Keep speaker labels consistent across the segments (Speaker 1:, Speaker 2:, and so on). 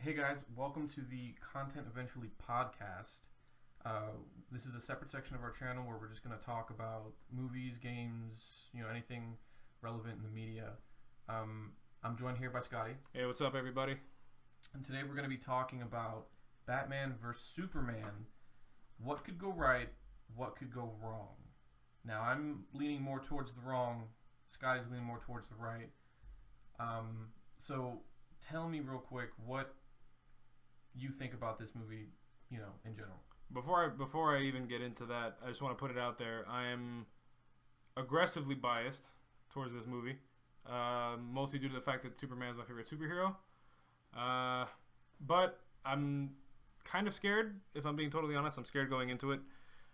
Speaker 1: Hey guys, welcome to the Content Eventually podcast. This is a separate section of our channel where we're just going to talk about movies, games, anything relevant in the media. I'm joined here by Scotty,
Speaker 2: Hey, what's up, everybody?
Speaker 1: and today we're going to be talking about Batman vs Superman. What could go right? What could go wrong? Now I'm leaning more towards the wrong. Scotty's leaning more towards the right. So tell me real quick what you think about this movie, in general.
Speaker 2: Before I even get into that, I just want to put it out there. I am aggressively biased towards this movie, mostly due to the fact that Superman is my favorite superhero. But I'm kind of scared, if I'm being totally honest. I'm scared going into it.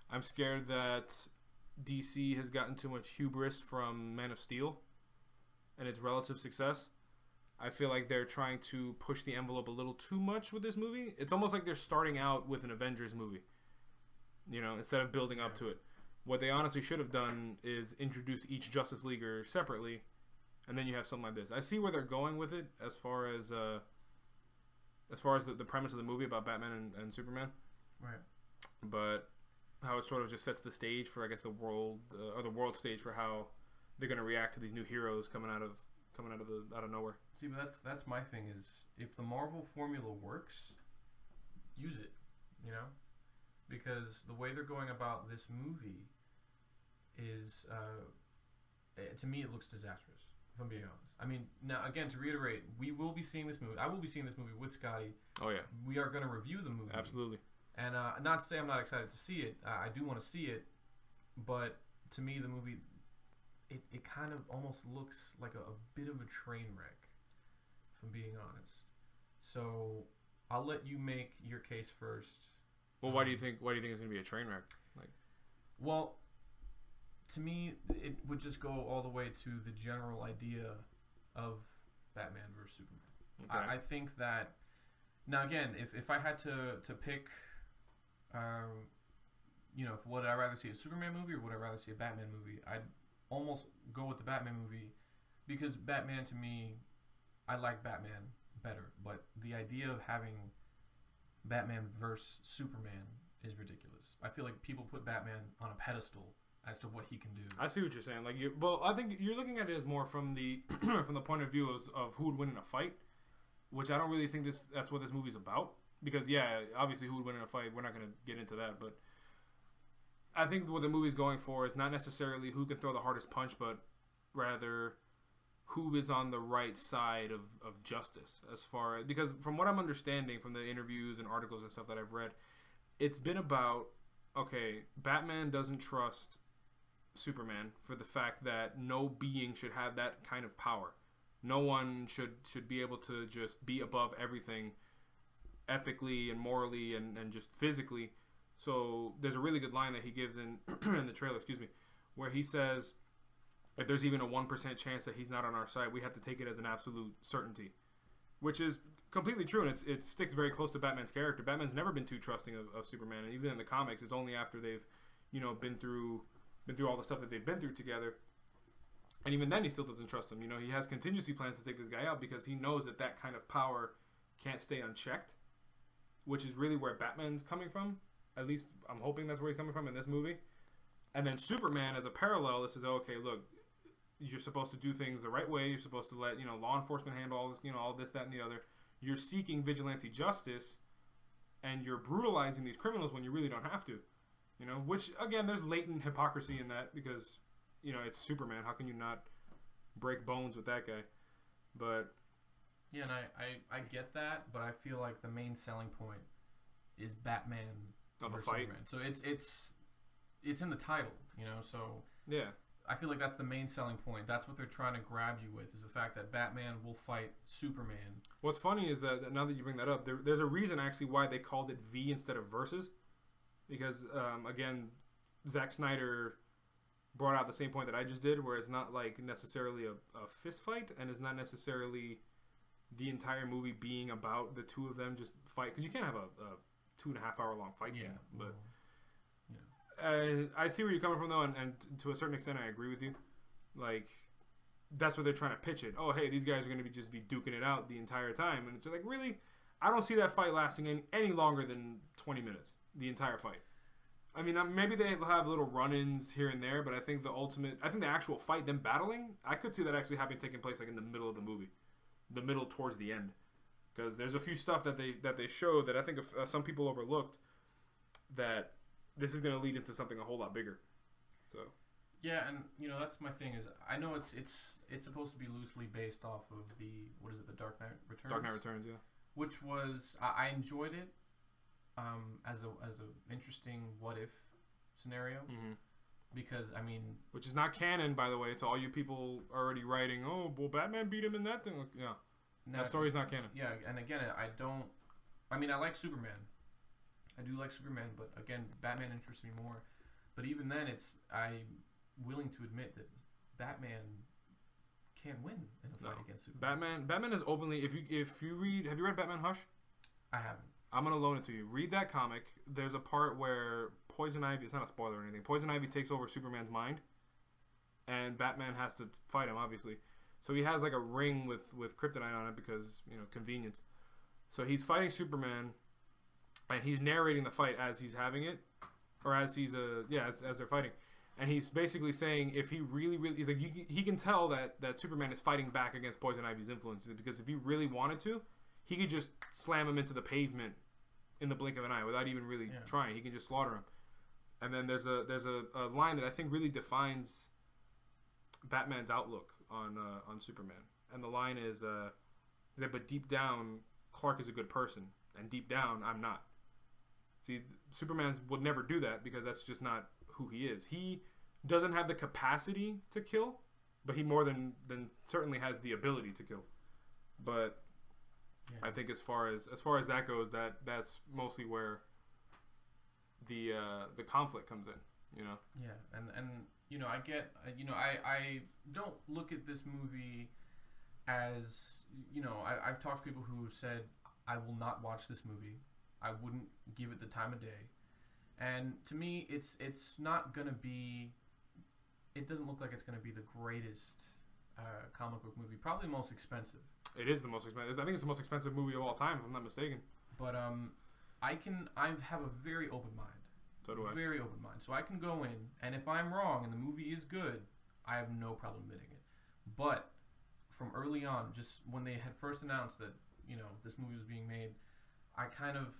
Speaker 2: I'm scared that DC has gotten too much hubris from Man of Steel and its relative success. I feel like they're trying to push the envelope a little too much with this movie. It's almost like they're starting out with an Avengers movie, instead of building up to it. What they honestly should have done is introduce each Justice Leaguer separately, and then you have something like this. I see where they're going with it as far as the premise of the movie about Batman and Superman.
Speaker 1: Right.
Speaker 2: But how it sort of just sets the stage for, I guess, the world stage for how they're going to react to these new heroes coming out of nowhere.
Speaker 1: See, but that's my thing is if the Marvel formula works, use it, because the way they're going about this movie is, to me, it looks disastrous. If I'm being honest. I mean, now again, to reiterate, we will be seeing this movie. I will be seeing this movie with Scotty.
Speaker 2: Oh yeah,
Speaker 1: we are going to review the movie.
Speaker 2: Absolutely.
Speaker 1: And not to say I'm not excited to see it. I do want to see it, but to me, the movie, it kind of almost looks like a bit of a train wreck, if I'm being honest. So I'll let you make your case first.
Speaker 2: Well, why do you think it's gonna be a train wreck?
Speaker 1: Well, to me, it would just go all the way to the general idea of Batman versus Superman.
Speaker 2: Okay.
Speaker 1: I think that now again, if I had to pick, would I rather see a Superman movie or would I rather see a Batman movie? I'd almost go with the Batman movie because Batman, to me, I like Batman better, but the idea of having Batman versus Superman is ridiculous. I feel like people put Batman on a pedestal as to what he can do.
Speaker 2: I see what you're saying. I think you're looking at it as more from the from the point of view of who would win in a fight, which I don't really think that's what this movie's about. Because yeah, obviously who would win in a fight, we're not going to get into that, but I think what the movie's going for is not necessarily who can throw the hardest punch, but rather who is on the right side of justice. Because from what I'm understanding from the interviews and articles and stuff that I've read, it's been about, okay, Batman doesn't trust Superman for the fact that no being should have that kind of power. No one should be able to just be above everything ethically and morally and just physically. So there's a really good line that he gives in in the trailer, where he says, if there's even a 1% chance that he's not on our side, we have to take it as an absolute certainty, which is completely true, and it sticks very close to Batman's character. Batman's never been too trusting of Superman, and even in the comics, it's only after they've, been through all the stuff that they've been through together, and even then he still doesn't trust him. He has contingency plans to take this guy out because he knows that kind of power can't stay unchecked, which is really where Batman's coming from. At least I'm hoping that's where he's coming from in this movie. And then Superman, as a parallel, this is, okay, look, you're supposed to do things the right way. You're supposed to let, law enforcement handle all this, all this, that, and the other. You're seeking vigilante justice, and you're brutalizing these criminals when you really don't have to. Which, again, there's latent hypocrisy in that because, it's Superman. How can you not break bones with that guy? But
Speaker 1: yeah, and I get that, but I feel like the main selling point is Batman
Speaker 2: of the
Speaker 1: versus
Speaker 2: fight.
Speaker 1: Superman. So it's in the title, so
Speaker 2: yeah.
Speaker 1: I feel like that's the main selling point. That's what they're trying to grab you with, is the fact that Batman will fight Superman.
Speaker 2: What's funny is that now that you bring that up, there's a reason actually why they called it V instead of Versus. Because, again, Zack Snyder brought out the same point that I just did, where it's not like necessarily a fist fight, and it's not necessarily the entire movie being about the two of them just fight. Because you can't have a 2.5 hour long fight scene. But I see where you're coming from, though, and to a certain extent, I agree with you. Like, that's what they're trying to pitch it. Oh, hey, these guys are going to just be duking it out the entire time. And it's like, really? I don't see that fight lasting any longer than 20 minutes. The entire fight. I mean, maybe they have little run-ins here and there, but I think the actual fight, them battling, I could see that actually taking place like in the middle of the movie, the middle towards the end, because there's a few stuff that they show that I think some people overlooked, that this is going to lead into something a whole lot bigger. So.
Speaker 1: Yeah, and that's my thing is I know it's supposed to be loosely based off of the Dark Knight Returns.
Speaker 2: Dark Knight Returns, yeah.
Speaker 1: Which was I enjoyed it. As a interesting what if scenario, because I mean,
Speaker 2: which is not canon, by the way, to all you people already writing. Oh, well, Batman beat him in that thing. Yeah, that story's not canon.
Speaker 1: Yeah, and again, I like Superman. I do like Superman, but again, Batman interests me more. But even then, I'm willing to admit that Batman can't win in a fight against Superman.
Speaker 2: Batman is openly. If you read, have you read Batman Hush?
Speaker 1: I haven't.
Speaker 2: I'm going to loan it to you. Read that comic. There's a part where Poison Ivy, it's not a spoiler or anything, Poison Ivy takes over Superman's mind, and Batman has to fight him, obviously. So he has like a ring with kryptonite on it because, convenience. So he's fighting Superman, and he's narrating the fight as he's having it, or as he's, as they're fighting. And he's basically saying if he really, he's like, he can tell that Superman is fighting back against Poison Ivy's influences, because if he really wanted to, he could just slam him into the pavement in the blink of an eye without even really trying. He can just slaughter him. And then there's a line that I think really defines Batman's outlook on Superman. And the line is that, but deep down, Clark is a good person, and deep down, I'm not. See, Superman would never do that because that's just not who he is. He doesn't have the capacity to kill, but he more than certainly has the ability to kill. But I think as far as that goes, that's mostly where the conflict comes in,
Speaker 1: Yeah, and I get, I don't look at this movie as, I've talked to people who said I will not watch this movie. I wouldn't give it the time of day. And to me, it's not gonna be. It doesn't look like it's gonna be the greatest comic book movie. Probably the most expensive.
Speaker 2: It is the most expensive. I think it's the most expensive movie of all time, if I'm not mistaken.
Speaker 1: But I have a very open mind.
Speaker 2: So do I.
Speaker 1: Very open mind. So I can go in, and if I'm wrong and the movie is good, I have no problem admitting it. But from early on, just when they had first announced that this movie was being made, I kind of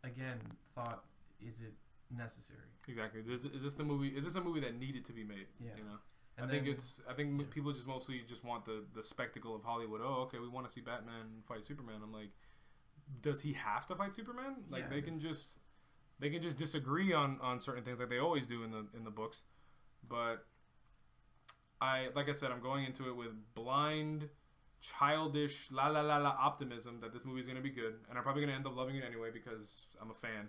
Speaker 1: again thought, is it necessary?
Speaker 2: Exactly. Is this the movie? Is this a movie that needed to be made?
Speaker 1: Yeah.
Speaker 2: I think people just mostly just want the spectacle of Hollywood. Oh, okay, we want to see Batman fight Superman. I'm like, does he have to fight Superman? Like they can just disagree on certain things like they always do in the books. But like I said, I'm going into it with blind, childish optimism that this movie is going to be good, and I'm probably going to end up loving it anyway because I'm a fan.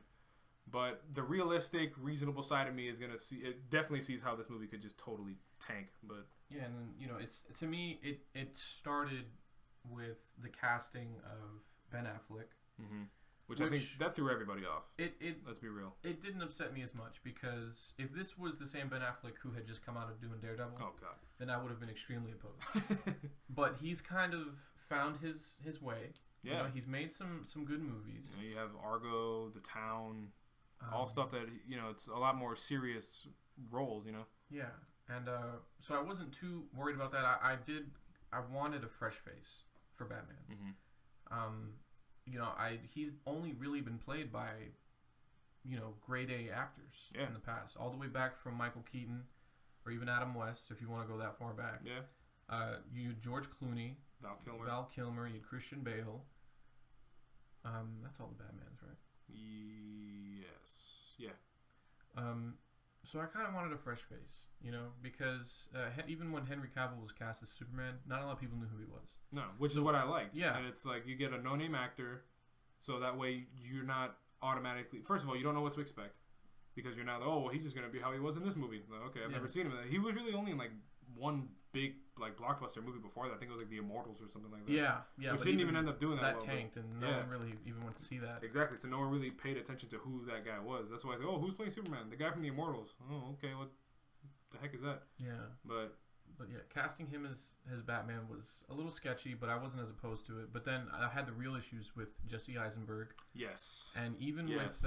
Speaker 2: But the realistic, reasonable side of me is going to definitely sees how this movie could just totally tank. But
Speaker 1: yeah, and then it's, to me, it started with the casting of Ben Affleck,
Speaker 2: which I think that threw everybody off. Let's be real.
Speaker 1: It didn't upset me as much because if this was the same Ben Affleck who had just come out of doing Daredevil,
Speaker 2: oh god,
Speaker 1: then I would have been extremely opposed. But he's kind of found his way.
Speaker 2: Yeah,
Speaker 1: he's made some good movies.
Speaker 2: You have Argo, The Town. All stuff that it's a lot more serious roles,
Speaker 1: Yeah, and so I wasn't too worried about that. I wanted a fresh face for Batman. He's only really been played by, grade A actors in the past, all the way back from Michael Keaton, or even Adam West, if you want to go that far back.
Speaker 2: Yeah.
Speaker 1: You had George Clooney,
Speaker 2: Val Kilmer.
Speaker 1: You had Christian Bale. That's all the Batmans, right?
Speaker 2: Yes. Yeah.
Speaker 1: So I kind of wanted a fresh face, because even when Henry Cavill was cast as Superman, not a lot of people knew who he was.
Speaker 2: No, which is what I liked.
Speaker 1: Yeah.
Speaker 2: And it's like you get a no-name actor, so that way you're not automatically... First of all, you don't know what to expect, because you're not, he's just going to be how he was in this movie. Like, okay, I've never seen him. He was really only in, like, one big, like, blockbuster movie before that. I think it was, like, The Immortals or something like that.
Speaker 1: Yeah.
Speaker 2: Which didn't even end up doing that well.
Speaker 1: That tanked, and no one really even went to see that.
Speaker 2: Exactly. So no one really paid attention to who that guy was. That's why I said, who's playing Superman? The guy from The Immortals. Oh, okay, what the heck is that?
Speaker 1: Yeah.
Speaker 2: But
Speaker 1: But yeah, casting him as Batman was a little sketchy, but I wasn't as opposed to it. But then I had the real issues with Jesse Eisenberg.
Speaker 2: Yes.
Speaker 1: And even with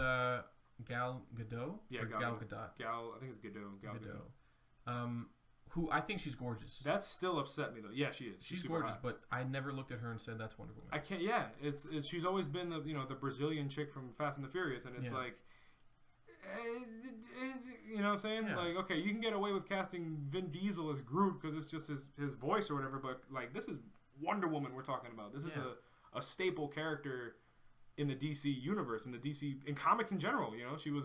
Speaker 1: Gal Gadot.
Speaker 2: Yeah,
Speaker 1: Gal Gadot.
Speaker 2: I think it's Gadot. Gal
Speaker 1: Gadot. Who I think she's gorgeous.
Speaker 2: That still upset me though. Yeah, she is.
Speaker 1: She's gorgeous, hot. But I never looked at her and said that's Wonder Woman.
Speaker 2: I can't. Yeah, it's she's always been the the Brazilian chick from Fast and the Furious, and it's like, you know what I'm saying? Yeah. Like, okay, you can get away with casting Vin Diesel as Groot because it's just his voice or whatever, but like this is Wonder Woman we're talking about. This is a staple character in the DC universe, in comics in general. You know, she was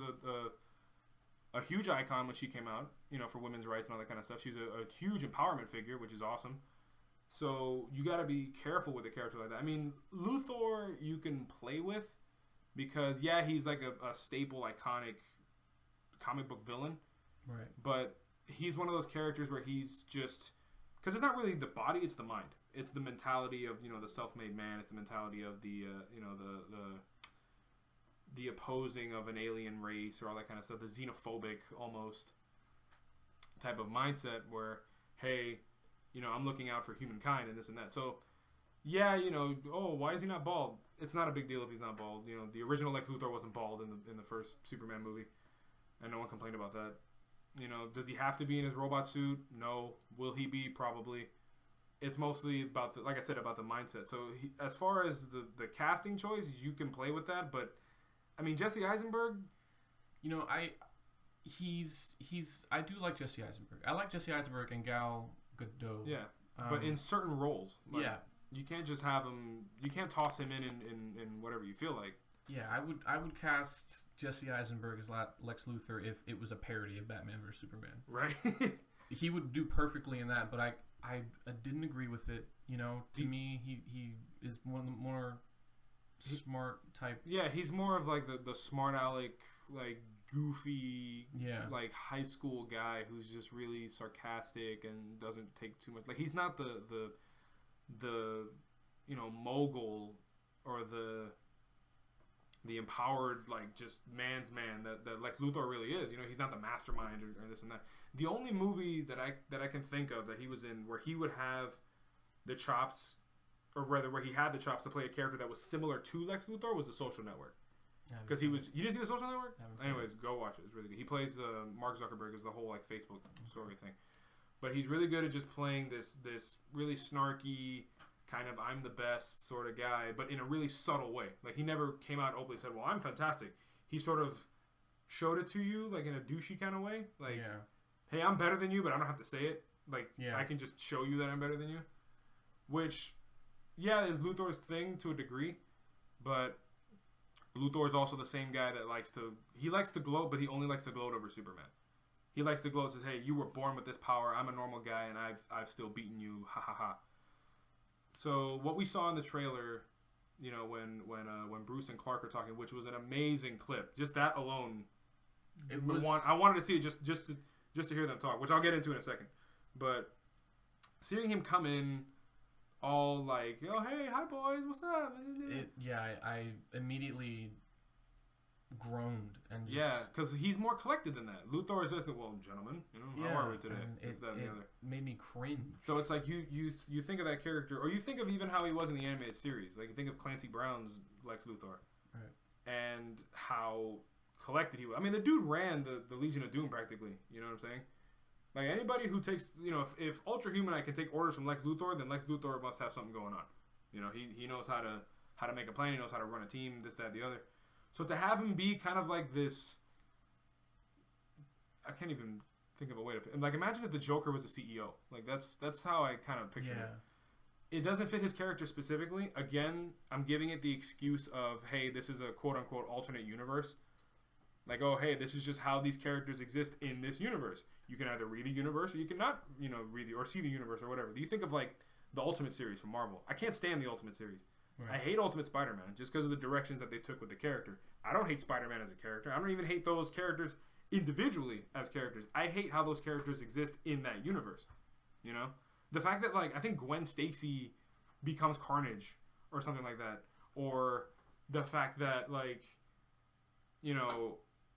Speaker 2: a huge icon when she came out, for women's rights and all that kind of stuff. She's a huge empowerment figure, which is awesome. So you got to be careful with a character like that. I mean, Luthor you can play with because, he's like a staple, iconic comic book villain.
Speaker 1: Right.
Speaker 2: But he's one of those characters where he's just... Because it's not really the body, it's the mind. It's the mentality of, the self-made man. It's the mentality of the opposing of an alien race or all that kind of stuff, the xenophobic almost type of mindset where, hey, I'm looking out for humankind and this and that. So, why is he not bald? It's not a big deal if he's not bald. The original Lex Luthor wasn't bald in the first Superman movie, and no one complained about that. Does he have to be in his robot suit? No. Will he be? Probably. It's mostly about like I said, about the mindset. So, as far as the casting choice, you can play with that, but I mean, Jesse Eisenberg.
Speaker 1: I do like Jesse Eisenberg. I like Jesse Eisenberg and Gal Gadot.
Speaker 2: Yeah, but in certain roles.
Speaker 1: Like,
Speaker 2: you can't just have him. You can't toss him in whatever you feel like.
Speaker 1: Yeah, I would cast Jesse Eisenberg as Lex Luthor if it was a parody of Batman vs Superman.
Speaker 2: Right.
Speaker 1: He would do perfectly in that, but I didn't agree with it. To me, he is one of the more smart type.
Speaker 2: Yeah, he's more of like the smart aleck, like goofy, like high school guy who's just really sarcastic and doesn't take too much. Like he's not the mogul or the empowered, like just man's man that Lex Luthor really is. He's not the mastermind or this and that. The only movie that I can think of that he was in where he would have the chops, or rather where he had the chops to play a character that was similar to Lex Luthor, was The Social Network. Because you didn't see The Social Network? Anyways, go watch it. It's really good. He plays Mark Zuckerberg as the whole like Facebook story thing. But he's really good at just playing this really snarky kind of I'm the best sort of guy, but in a really subtle way. Like he never came out openly and said, "Well, I'm fantastic." He sort of showed it to you like in a douchey kind of way. Like, hey, I'm better than you, but I don't have to say it. Like, I can just show you that I'm better than you. Which, is Luthor's thing to a degree, but Luthor is also the same guy that likes to gloat, but he only likes to gloat over Superman. He likes to gloat and says, "Hey, you were born with this power. I'm a normal guy, and I've still beaten you. Ha ha ha." So what we saw in the trailer, when Bruce and Clark are talking, which was an amazing clip, just that alone, I wanted to see it just to hear them talk, which I'll get into in a second. But seeing him come in, all like, "Oh, hey, hi boys, what's up?"
Speaker 1: I immediately groaned and
Speaker 2: because he's more collected than that. Luthor is just, "Well, gentlemen, how are we today?" This, that, and the other.
Speaker 1: Made me cringe.
Speaker 2: So it's like you think of that character, or you think of even how he was in the animated series. Like you think of Clancy Brown's Lex Luthor,
Speaker 1: right?
Speaker 2: And how collected he was. I mean, the dude ran the Legion of Doom practically. You know what I'm saying? Like anybody who takes, if Ultra Humanite can take orders from Lex Luthor, then Lex Luthor must have something going on. He knows how to make a plan. He knows how to run a team. This, that, the other. So to have him be kind of like this, I can't even think of a way to like. Imagine if the Joker was a CEO. Like that's how I kind of picture it. It doesn't fit his character specifically. Again, I'm giving it the excuse of, hey, this is a quote unquote alternate universe. Like, oh, hey, this is just how these characters exist in this universe. You can either read the universe or you cannot, read or see the universe or whatever. Do you think of like the Ultimate series from Marvel? I can't stand the Ultimate series. Right. I hate Ultimate Spider-Man just because of the directions that they took with the character. I don't hate Spider-Man as a character. I don't even hate those characters individually as characters. I hate how those characters exist in that universe. The fact that like I think Gwen Stacy becomes Carnage or something like that, or the fact that like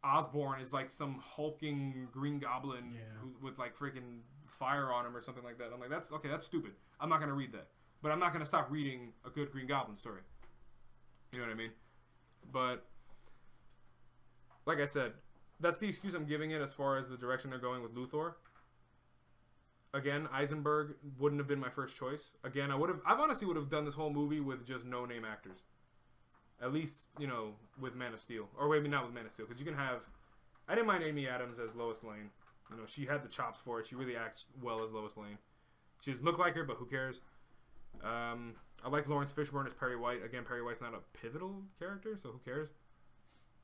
Speaker 2: Osborn is like some hulking Green Goblin with like freaking fire on him or something like that. I'm like, that's okay. That's stupid. I'm not gonna read that. But I'm not gonna stop reading a good Green Goblin story. You know what I mean? But like I said, that's the excuse I'm giving it as far as the direction they're going with Luthor. Again, Eisenberg wouldn't have been my first choice. Again, I honestly would have done this whole movie with just no name actors. At least, you know, with Man of Steel. Or maybe not with Man of Steel, because you can have... I didn't mind Amy Adams as Lois Lane. You know, she had the chops for it. She really acts well as Lois Lane. She doesn't look like her, but who cares? I like Lawrence Fishburne as Perry White. Again, Perry White's not a pivotal character, so who cares?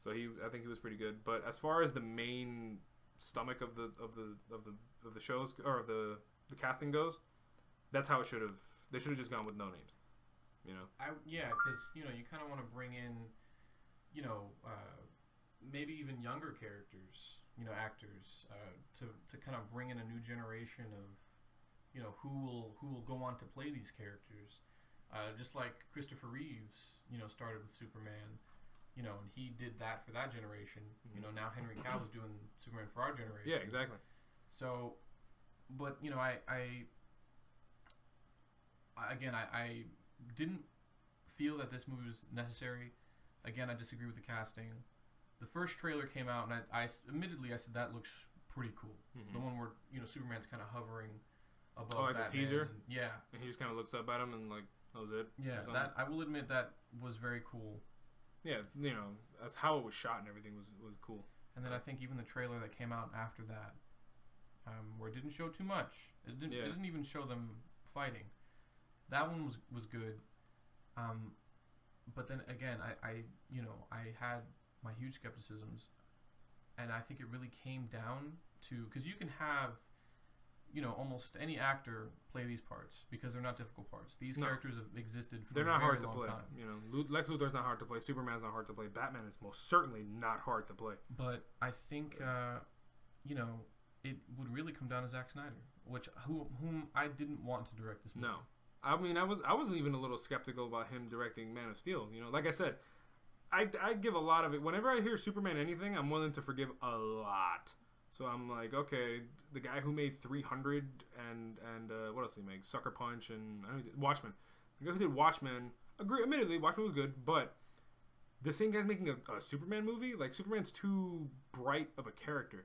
Speaker 2: So I think he was pretty good. But as far as the main stomach of the shows or the casting goes, that's how it should have. They should have just gone with no names. You know.
Speaker 1: Because you kind of want to bring in, maybe even younger characters, actors, to kind of bring in a new generation of, who will go on to play these characters, just like Christopher Reeves, started with Superman, and he did that for that generation.
Speaker 2: Mm-hmm.
Speaker 1: Now Henry Cavill's doing Superman for our generation.
Speaker 2: Yeah, exactly.
Speaker 1: So, but I didn't feel that this movie was necessary. Again, I disagree with the casting. The first trailer came out, and I admittedly said that looks pretty cool. Mm-hmm. The one where Superman's kind of hovering above.
Speaker 2: Oh, like
Speaker 1: Batman.
Speaker 2: the teaser.
Speaker 1: Yeah,
Speaker 2: and he just kind of looks up at him, and like that was it.
Speaker 1: Yeah, that I will admit that was very cool.
Speaker 2: Yeah, that's how it was shot and everything was cool.
Speaker 1: And then I think even the trailer that came out after that, where it didn't show too much. It didn't even show them fighting. That one was good. But then again, I had my huge skepticisms, and I think it really came down to, because you can have, almost any actor play these parts because they're not difficult parts. These characters have existed for a very long time. They're not hard to
Speaker 2: play. Lex Luthor's not hard to play. Superman's not hard to play. Batman is most certainly not hard to play.
Speaker 1: But I think, it would really come down to Zack Snyder, whom I didn't want to direct this movie.
Speaker 2: No. I mean, I was even a little skeptical about him directing Man of Steel. Like I said, I give a lot of it. Whenever I hear Superman anything, I'm willing to forgive a lot. So I'm like, okay, the guy who made 300 and what else did he make? Sucker Punch and Watchmen. The guy who did Watchmen, admittedly, Watchmen was good, but the same guy's making a Superman movie? Like, Superman's too bright of a character.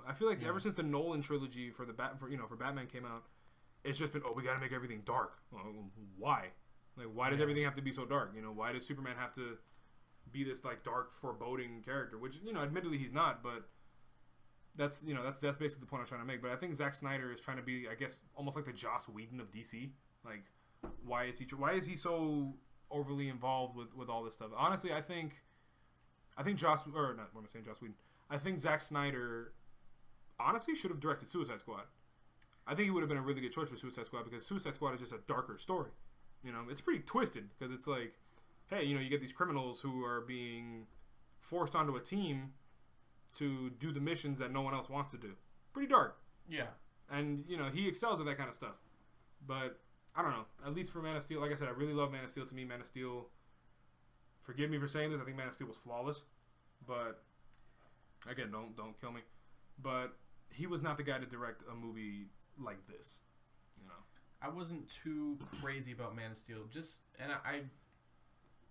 Speaker 2: I feel like ever since the Nolan trilogy for Batman came out, it's just been, we gotta make everything dark. Well, why? Like, why does everything have to be so dark? Why does Superman have to be this like dark, foreboding character? Which admittedly he's not, but that's basically the point I'm trying to make. But I think Zack Snyder is trying to be, I guess, almost like the Joss Whedon of DC. Like, why is he so overly involved with all this stuff? Honestly, I think Joss Whedon. I think Zack Snyder honestly should have directed Suicide Squad. I think he would have been a really good choice for Suicide Squad, because Suicide Squad is just a darker story. It's pretty twisted, because it's like, hey, you get these criminals who are being forced onto a team to do the missions that no one else wants to do. Pretty dark.
Speaker 1: Yeah.
Speaker 2: And, he excels at that kind of stuff. But, I don't know. At least for Man of Steel, like I said, I really love Man of Steel. To me, Man of Steel, forgive me for saying this, I think Man of Steel was flawless. But, again, don't kill me. But he was not the guy to direct a movie like this.
Speaker 1: I wasn't too crazy about Man of Steel. I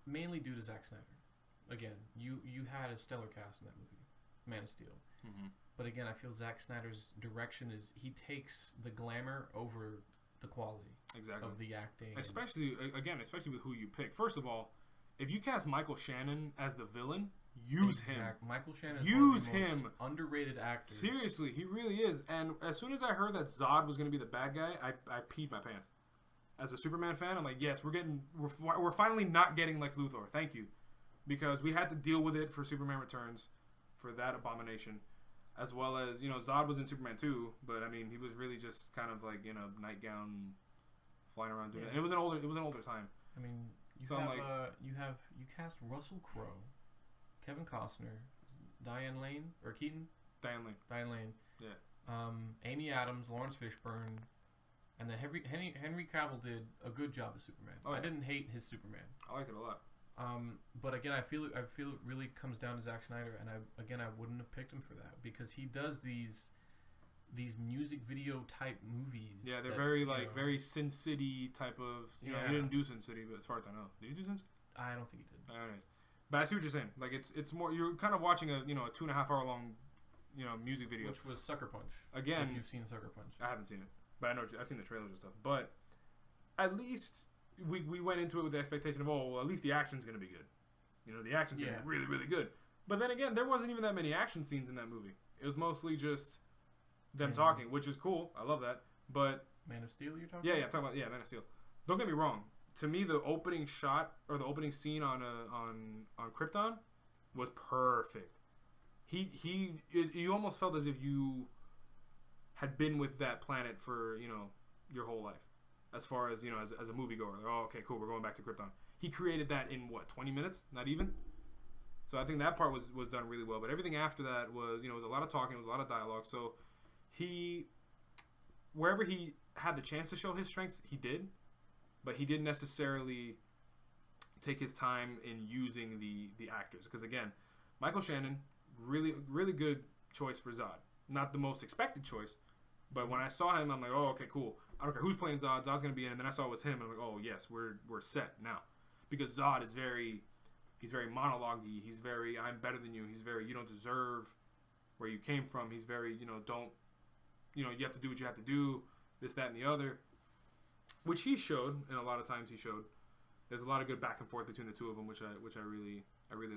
Speaker 1: mainly due to Zack Snyder. Again, you had a stellar cast in that movie, Man of Steel.
Speaker 2: Mm-hmm.
Speaker 1: But again, I feel Zack Snyder's direction is he takes the glamour over the quality of the acting.
Speaker 2: Especially with who you pick. First of all, if you cast Michael Shannon as the villain, use him.
Speaker 1: Michael Shannon is
Speaker 2: use
Speaker 1: one of the
Speaker 2: him.
Speaker 1: most underrated actors.
Speaker 2: Seriously, he really is. And as soon as I heard that Zod was going to be the bad guy, I peed my pants. As a Superman fan, I'm like, yes, we're finally not getting Lex Luthor. Thank you, because we had to deal with it for Superman Returns, for that abomination, as well as Zod was in Superman 2, but I mean he was really just kind of like nightgown, flying around doing it. And it was an older time.
Speaker 1: I mean, you cast Russell Crowe, Kevin Costner, Diane Lane or Keaton?
Speaker 2: Diane Lane. Yeah.
Speaker 1: Amy Adams, Lawrence Fishburne, and then Henry Cavill did a good job as Superman.
Speaker 2: Oh, yeah.
Speaker 1: I didn't hate his Superman.
Speaker 2: I liked it a lot.
Speaker 1: But again, I feel it really comes down to Zack Snyder, and I wouldn't have picked him for that, because he does these these music video type movies.
Speaker 2: Yeah, they're
Speaker 1: that,
Speaker 2: very
Speaker 1: you
Speaker 2: like
Speaker 1: know,
Speaker 2: very Sin City type of. You know, he
Speaker 1: Yeah.
Speaker 2: didn't do Sin City, but as far as I know, did he do Sin City?
Speaker 1: I don't think he did.
Speaker 2: Anyways, but I see what you're saying. Like it's more you're kind of watching a 2.5 hour long music video.
Speaker 1: Which was Sucker Punch.
Speaker 2: Again,
Speaker 1: If you've seen Sucker Punch.
Speaker 2: I haven't seen it, but I know I've seen the trailers and stuff. But at least we went into it with the expectation of at least the action's gonna be good. You know, the action's gonna be really really good. But then again, there wasn't even that many action scenes in that movie. It was mostly just them talking, which is cool. I love that. But
Speaker 1: Man of Steel, you're talking
Speaker 2: yeah,
Speaker 1: about?
Speaker 2: I'm talking about Man of Steel. Don't get me wrong. To me, the opening shot or the opening scene on Krypton was perfect. You almost felt as if you had been with that planet for your whole life, as far as as a moviegoer. Like, oh, okay, cool, we're going back to Krypton. He created that in 20 minutes, not even. So I think that part was done really well. But everything after that was was a lot of talking, it was a lot of dialogue. So wherever he had the chance to show his strengths, he did. But he didn't necessarily take his time in using the actors. Because, again, Michael Shannon, really, really good choice for Zod. Not the most expected choice. But when I saw him, I'm like, oh, okay, cool. I don't care who's playing Zod. Zod's going to be in. And then I saw it was him. And I'm like, oh, yes, we're set now. Because Zod is he's very monologue-y. He's very, I'm better than you. He's very, you don't deserve where you came from. He's very, you have to do what you have to do. This, that, and the other. Which he showed, and a lot of times he showed. There's a lot of good back and forth between the two of them, which I really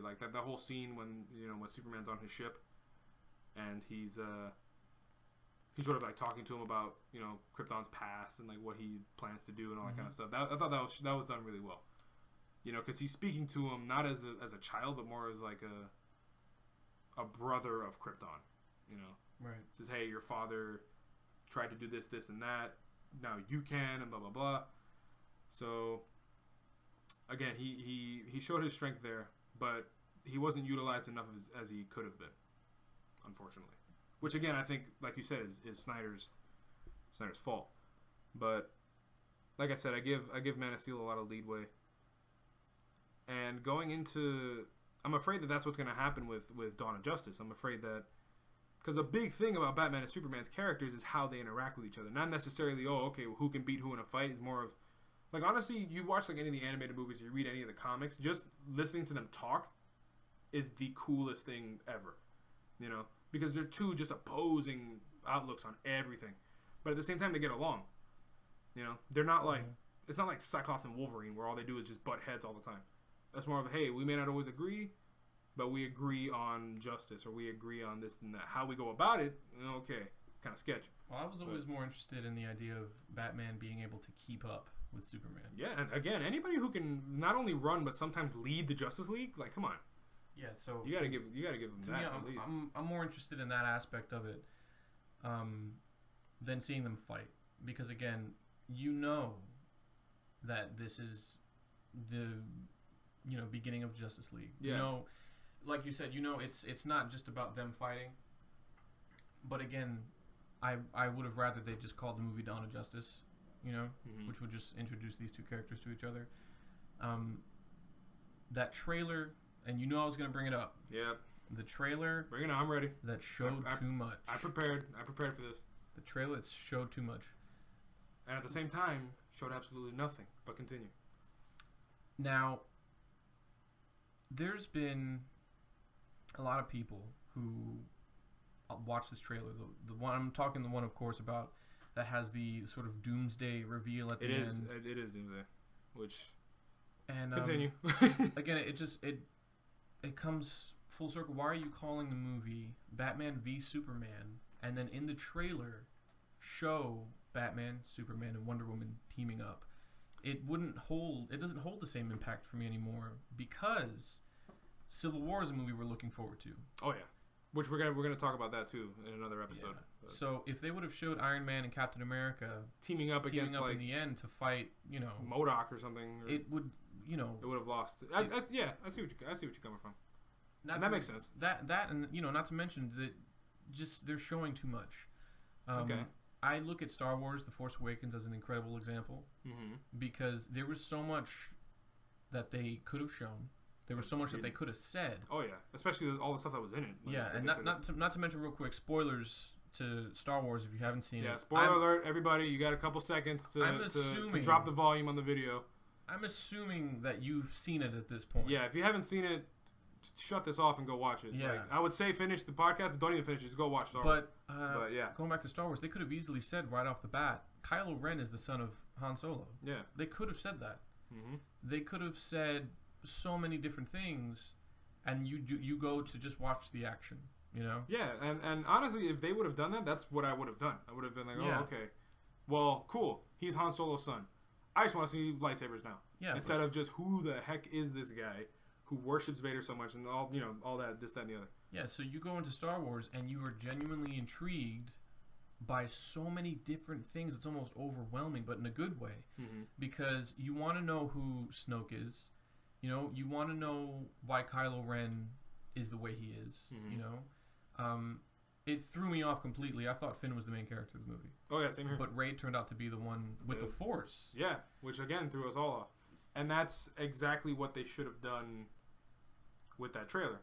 Speaker 2: like. That whole scene when Superman's on his ship, and he's sort of like talking to him about Krypton's past and like what he plans to do and all that kind of stuff. I thought that was done really well. Because he's speaking to him not as a child, but more as like a brother of Krypton.
Speaker 1: Right.
Speaker 2: Says, hey, your father tried to do this, and that. Now you can, and blah blah blah. So again, he showed his strength there, but he wasn't utilized enough as he could have been, unfortunately. Which again, I think, like you said, is Snyder's fault. But like I said, I give Man of Steel a lot of leadway. And going into, I'm afraid that that's what's going to happen with Dawn of Justice. I'm afraid that. Because a big thing about Batman and Superman's characters is how they interact with each other. Not necessarily, who can beat who in a fight. It's more of, like, honestly, you watch like any of the animated movies, you read any of the comics, just listening to them talk is the coolest thing ever. Because they're two just opposing outlooks on everything. But at the same time, they get along. They're not like, it's not like Cyclops and Wolverine where all they do is just butt heads all the time. That's more of, hey, we may not always agree, but we agree on justice, or we agree on this and that. How we go about it, okay, kind of sketch.
Speaker 1: Well, I was always more interested in the idea of Batman being able to keep up with Superman.
Speaker 2: Yeah, and again, anybody who can not only run but sometimes lead the Justice League, like, come on.
Speaker 1: Yeah, so
Speaker 2: you gotta give them that
Speaker 1: me,
Speaker 2: at least.
Speaker 1: I'm more interested in that aspect of it, than seeing them fight, because again, that this is the beginning of Justice League.
Speaker 2: Yeah.
Speaker 1: Like you said, it's not just about them fighting. But again, I would have rather they just called the movie Dawn of Justice, which would just introduce these two characters to each other. That trailer, and I was going to bring it up.
Speaker 2: Yeah.
Speaker 1: The trailer.
Speaker 2: Bring it on, I'm ready.
Speaker 1: That showed too much.
Speaker 2: I prepared for this.
Speaker 1: The trailer that showed too much.
Speaker 2: And at the same time, showed absolutely nothing. But continue.
Speaker 1: Now, there's been a lot of people who watch this trailer. The one I'm talking, the one, of course, about that has the sort of doomsday reveal at the end.
Speaker 2: It is doomsday, which.
Speaker 1: And
Speaker 2: continue.
Speaker 1: Again, it comes full circle. Why are you calling the movie Batman v Superman, and then in the trailer show Batman, Superman, and Wonder Woman teaming up? It doesn't hold the same impact for me anymore, because Civil War is a movie we're looking forward to.
Speaker 2: Oh yeah, which we're gonna talk about that too in another episode.
Speaker 1: Yeah. So if they would have showed Iron Man and Captain America
Speaker 2: teaming up against like
Speaker 1: in the end to fight,
Speaker 2: MODOK or something,
Speaker 1: it would,
Speaker 2: it would have lost. I see what you're coming from. That makes sense.
Speaker 1: That and not to mention that just they're showing too much.
Speaker 2: Okay.
Speaker 1: I look at Star Wars: The Force Awakens as an incredible example, because there was so much that they could have shown. There was so much that they could have said.
Speaker 2: Oh yeah, especially all the stuff that was in it.
Speaker 1: Like, and not to mention real quick spoilers to Star Wars if you haven't seen it.
Speaker 2: Yeah, spoiler alert, everybody. You got a couple seconds to drop the volume on the video.
Speaker 1: I'm assuming that you've seen it at this point.
Speaker 2: Yeah, if you haven't seen it, shut this off and go watch it.
Speaker 1: Yeah.
Speaker 2: I would say finish the podcast, but don't even finish it. Just go watch Star Wars.
Speaker 1: But yeah, going back to Star Wars, they could have easily said right off the bat, Kylo Ren is the son of Han Solo.
Speaker 2: Yeah.
Speaker 1: They could have said that.
Speaker 2: Mm-hmm.
Speaker 1: They could have said so many different things, and you go to just watch the action, you know?
Speaker 2: Yeah, and honestly, if they would have done that, that's what I would have done. I would have been like, oh, okay. Well, cool. He's Han Solo's son. I just want to see lightsabers now.
Speaker 1: Yeah.
Speaker 2: Instead of just who the heck is this guy who worships Vader so much and all that, this, that, and the other.
Speaker 1: Yeah, so you go into Star Wars and you are genuinely intrigued by so many different things. It's almost overwhelming, but in a good way.
Speaker 2: Mm-hmm.
Speaker 1: Because you want to know who Snoke is. You know, you want to know why Kylo Ren is the way he is.
Speaker 2: Mm-hmm.
Speaker 1: You know? It threw me off completely. I thought Finn was the main character of the movie.
Speaker 2: Oh, yeah, same here.
Speaker 1: But Rey turned out to be the one with the Force.
Speaker 2: Yeah, which again threw us all off. And that's exactly what they should have done with that trailer.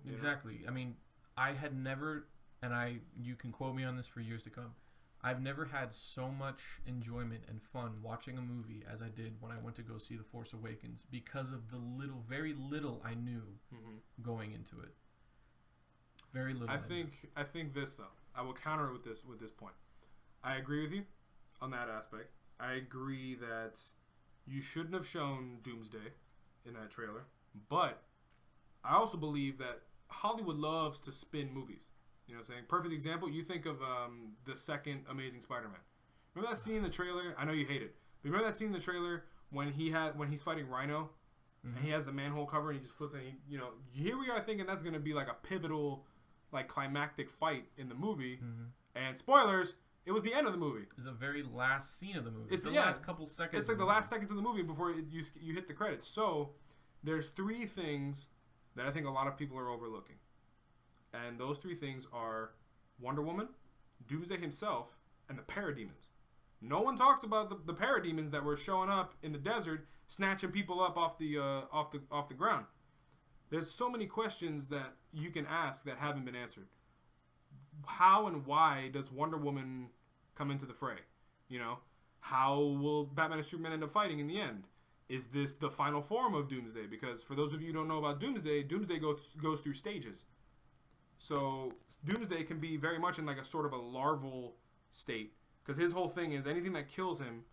Speaker 1: Exactly.
Speaker 2: Know?
Speaker 1: I mean, I had never, and you can quote me on this for years to come, I've never had so much enjoyment and fun watching a movie as I did when I went to go see The Force Awakens because of the very little I knew going into it. Very little.
Speaker 2: I think this though. I will counter it with this point. I agree with you on that aspect. I agree that you shouldn't have shown Doomsday in that trailer, but I also believe that Hollywood loves to spin movies. You know what I'm saying? Perfect example, you think of the second Amazing Spider-Man. Remember that scene in the trailer? I know you hate it. But remember that scene in the trailer when he's fighting Rhino and he has the manhole cover and he just flips and here we are thinking that's going to be like a pivotal, like climactic fight in the movie. And spoilers, it was the end of the movie.
Speaker 1: It's the very last scene of the movie.
Speaker 2: It's
Speaker 1: the last couple seconds.
Speaker 2: It's like the last seconds of the movie before you hit the credits. So there's three things that I think a lot of people are overlooking. And those three things are Wonder Woman, Doomsday himself, and the Parademons. No one talks about the Parademons that were showing up in the desert, snatching people up off the ground. There's so many questions that you can ask that haven't been answered. How and why does Wonder Woman come into the fray? You know, how will Batman and Superman end up fighting in the end? Is this the final form of Doomsday? Because for those of you who don't know about Doomsday, Doomsday goes through stages. So Doomsday can be very much in like a sort of a larval state. Because his whole thing is anything that kills him,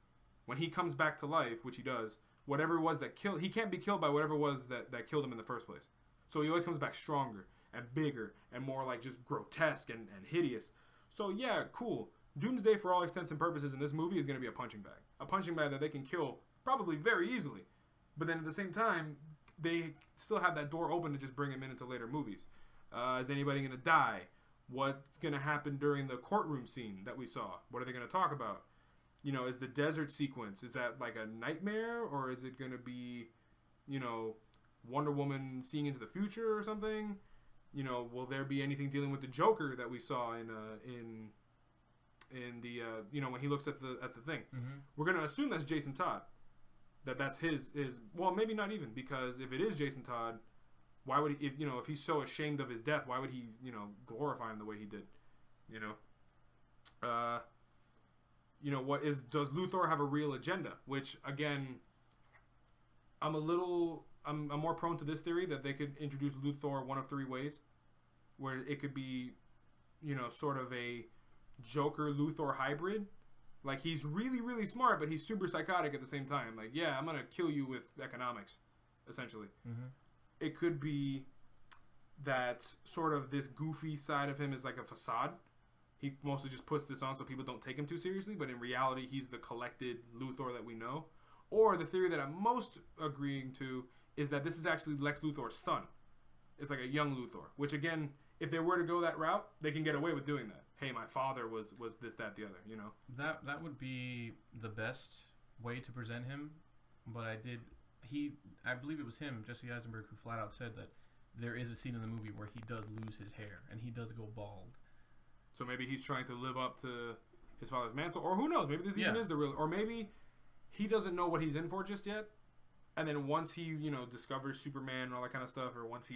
Speaker 2: when he comes back to life, which he does, whatever it was that killed, he can't be killed by whatever it was that killed him in the first place. So he always comes back stronger and bigger and more like just grotesque and hideous. So yeah, cool. Doomsday, for all intents and purposes in this movie, is going to be a punching bag. A punching bag that they can kill probably very easily. But then at the same time, they still have that door open to just bring him into later movies. Is anybody going to die? What's going to happen during the courtroom scene that we saw? What are they going to talk about? You know, is the desert sequence, is that like a nightmare? Or is it going to be, Wonder Woman seeing into the future or something? Will there be anything dealing with the Joker that we saw in the when he looks at the thing? We're going to assume that's Jason Todd. That's his well, maybe not even, because if it is Jason Todd, why would he, if he's so ashamed of his death, why would he, glorify him the way he did? Does Luthor have a real agenda? Which again, I'm more prone to this theory that they could introduce Luthor one of three ways, where it could be, sort of a Joker Luthor hybrid. Like, he's really, really smart, but he's super psychotic at the same time. Like, yeah, I'm going to kill you with economics, essentially. It could be that sort of this goofy side of him is like a facade. He mostly just puts this on so people don't take him too seriously, but in reality, he's the collected Luthor that we know. Or the theory that I'm most agreeing to is that this is actually Lex Luthor's son. It's like a young Luthor, which again, if they were to go that route, they can get away with doing that. Hey, my father was this, that, the other,
Speaker 1: That would be the best way to present him, but I believe it was him, Jesse Eisenberg, who flat out said that there is a scene in the movie where he does lose his hair, and he does go bald.
Speaker 2: So maybe he's trying to live up to his father's mantle, or who knows, maybe this even is the real, or maybe he doesn't know what he's in for just yet, and then once he, discovers Superman and all that kind of stuff, or once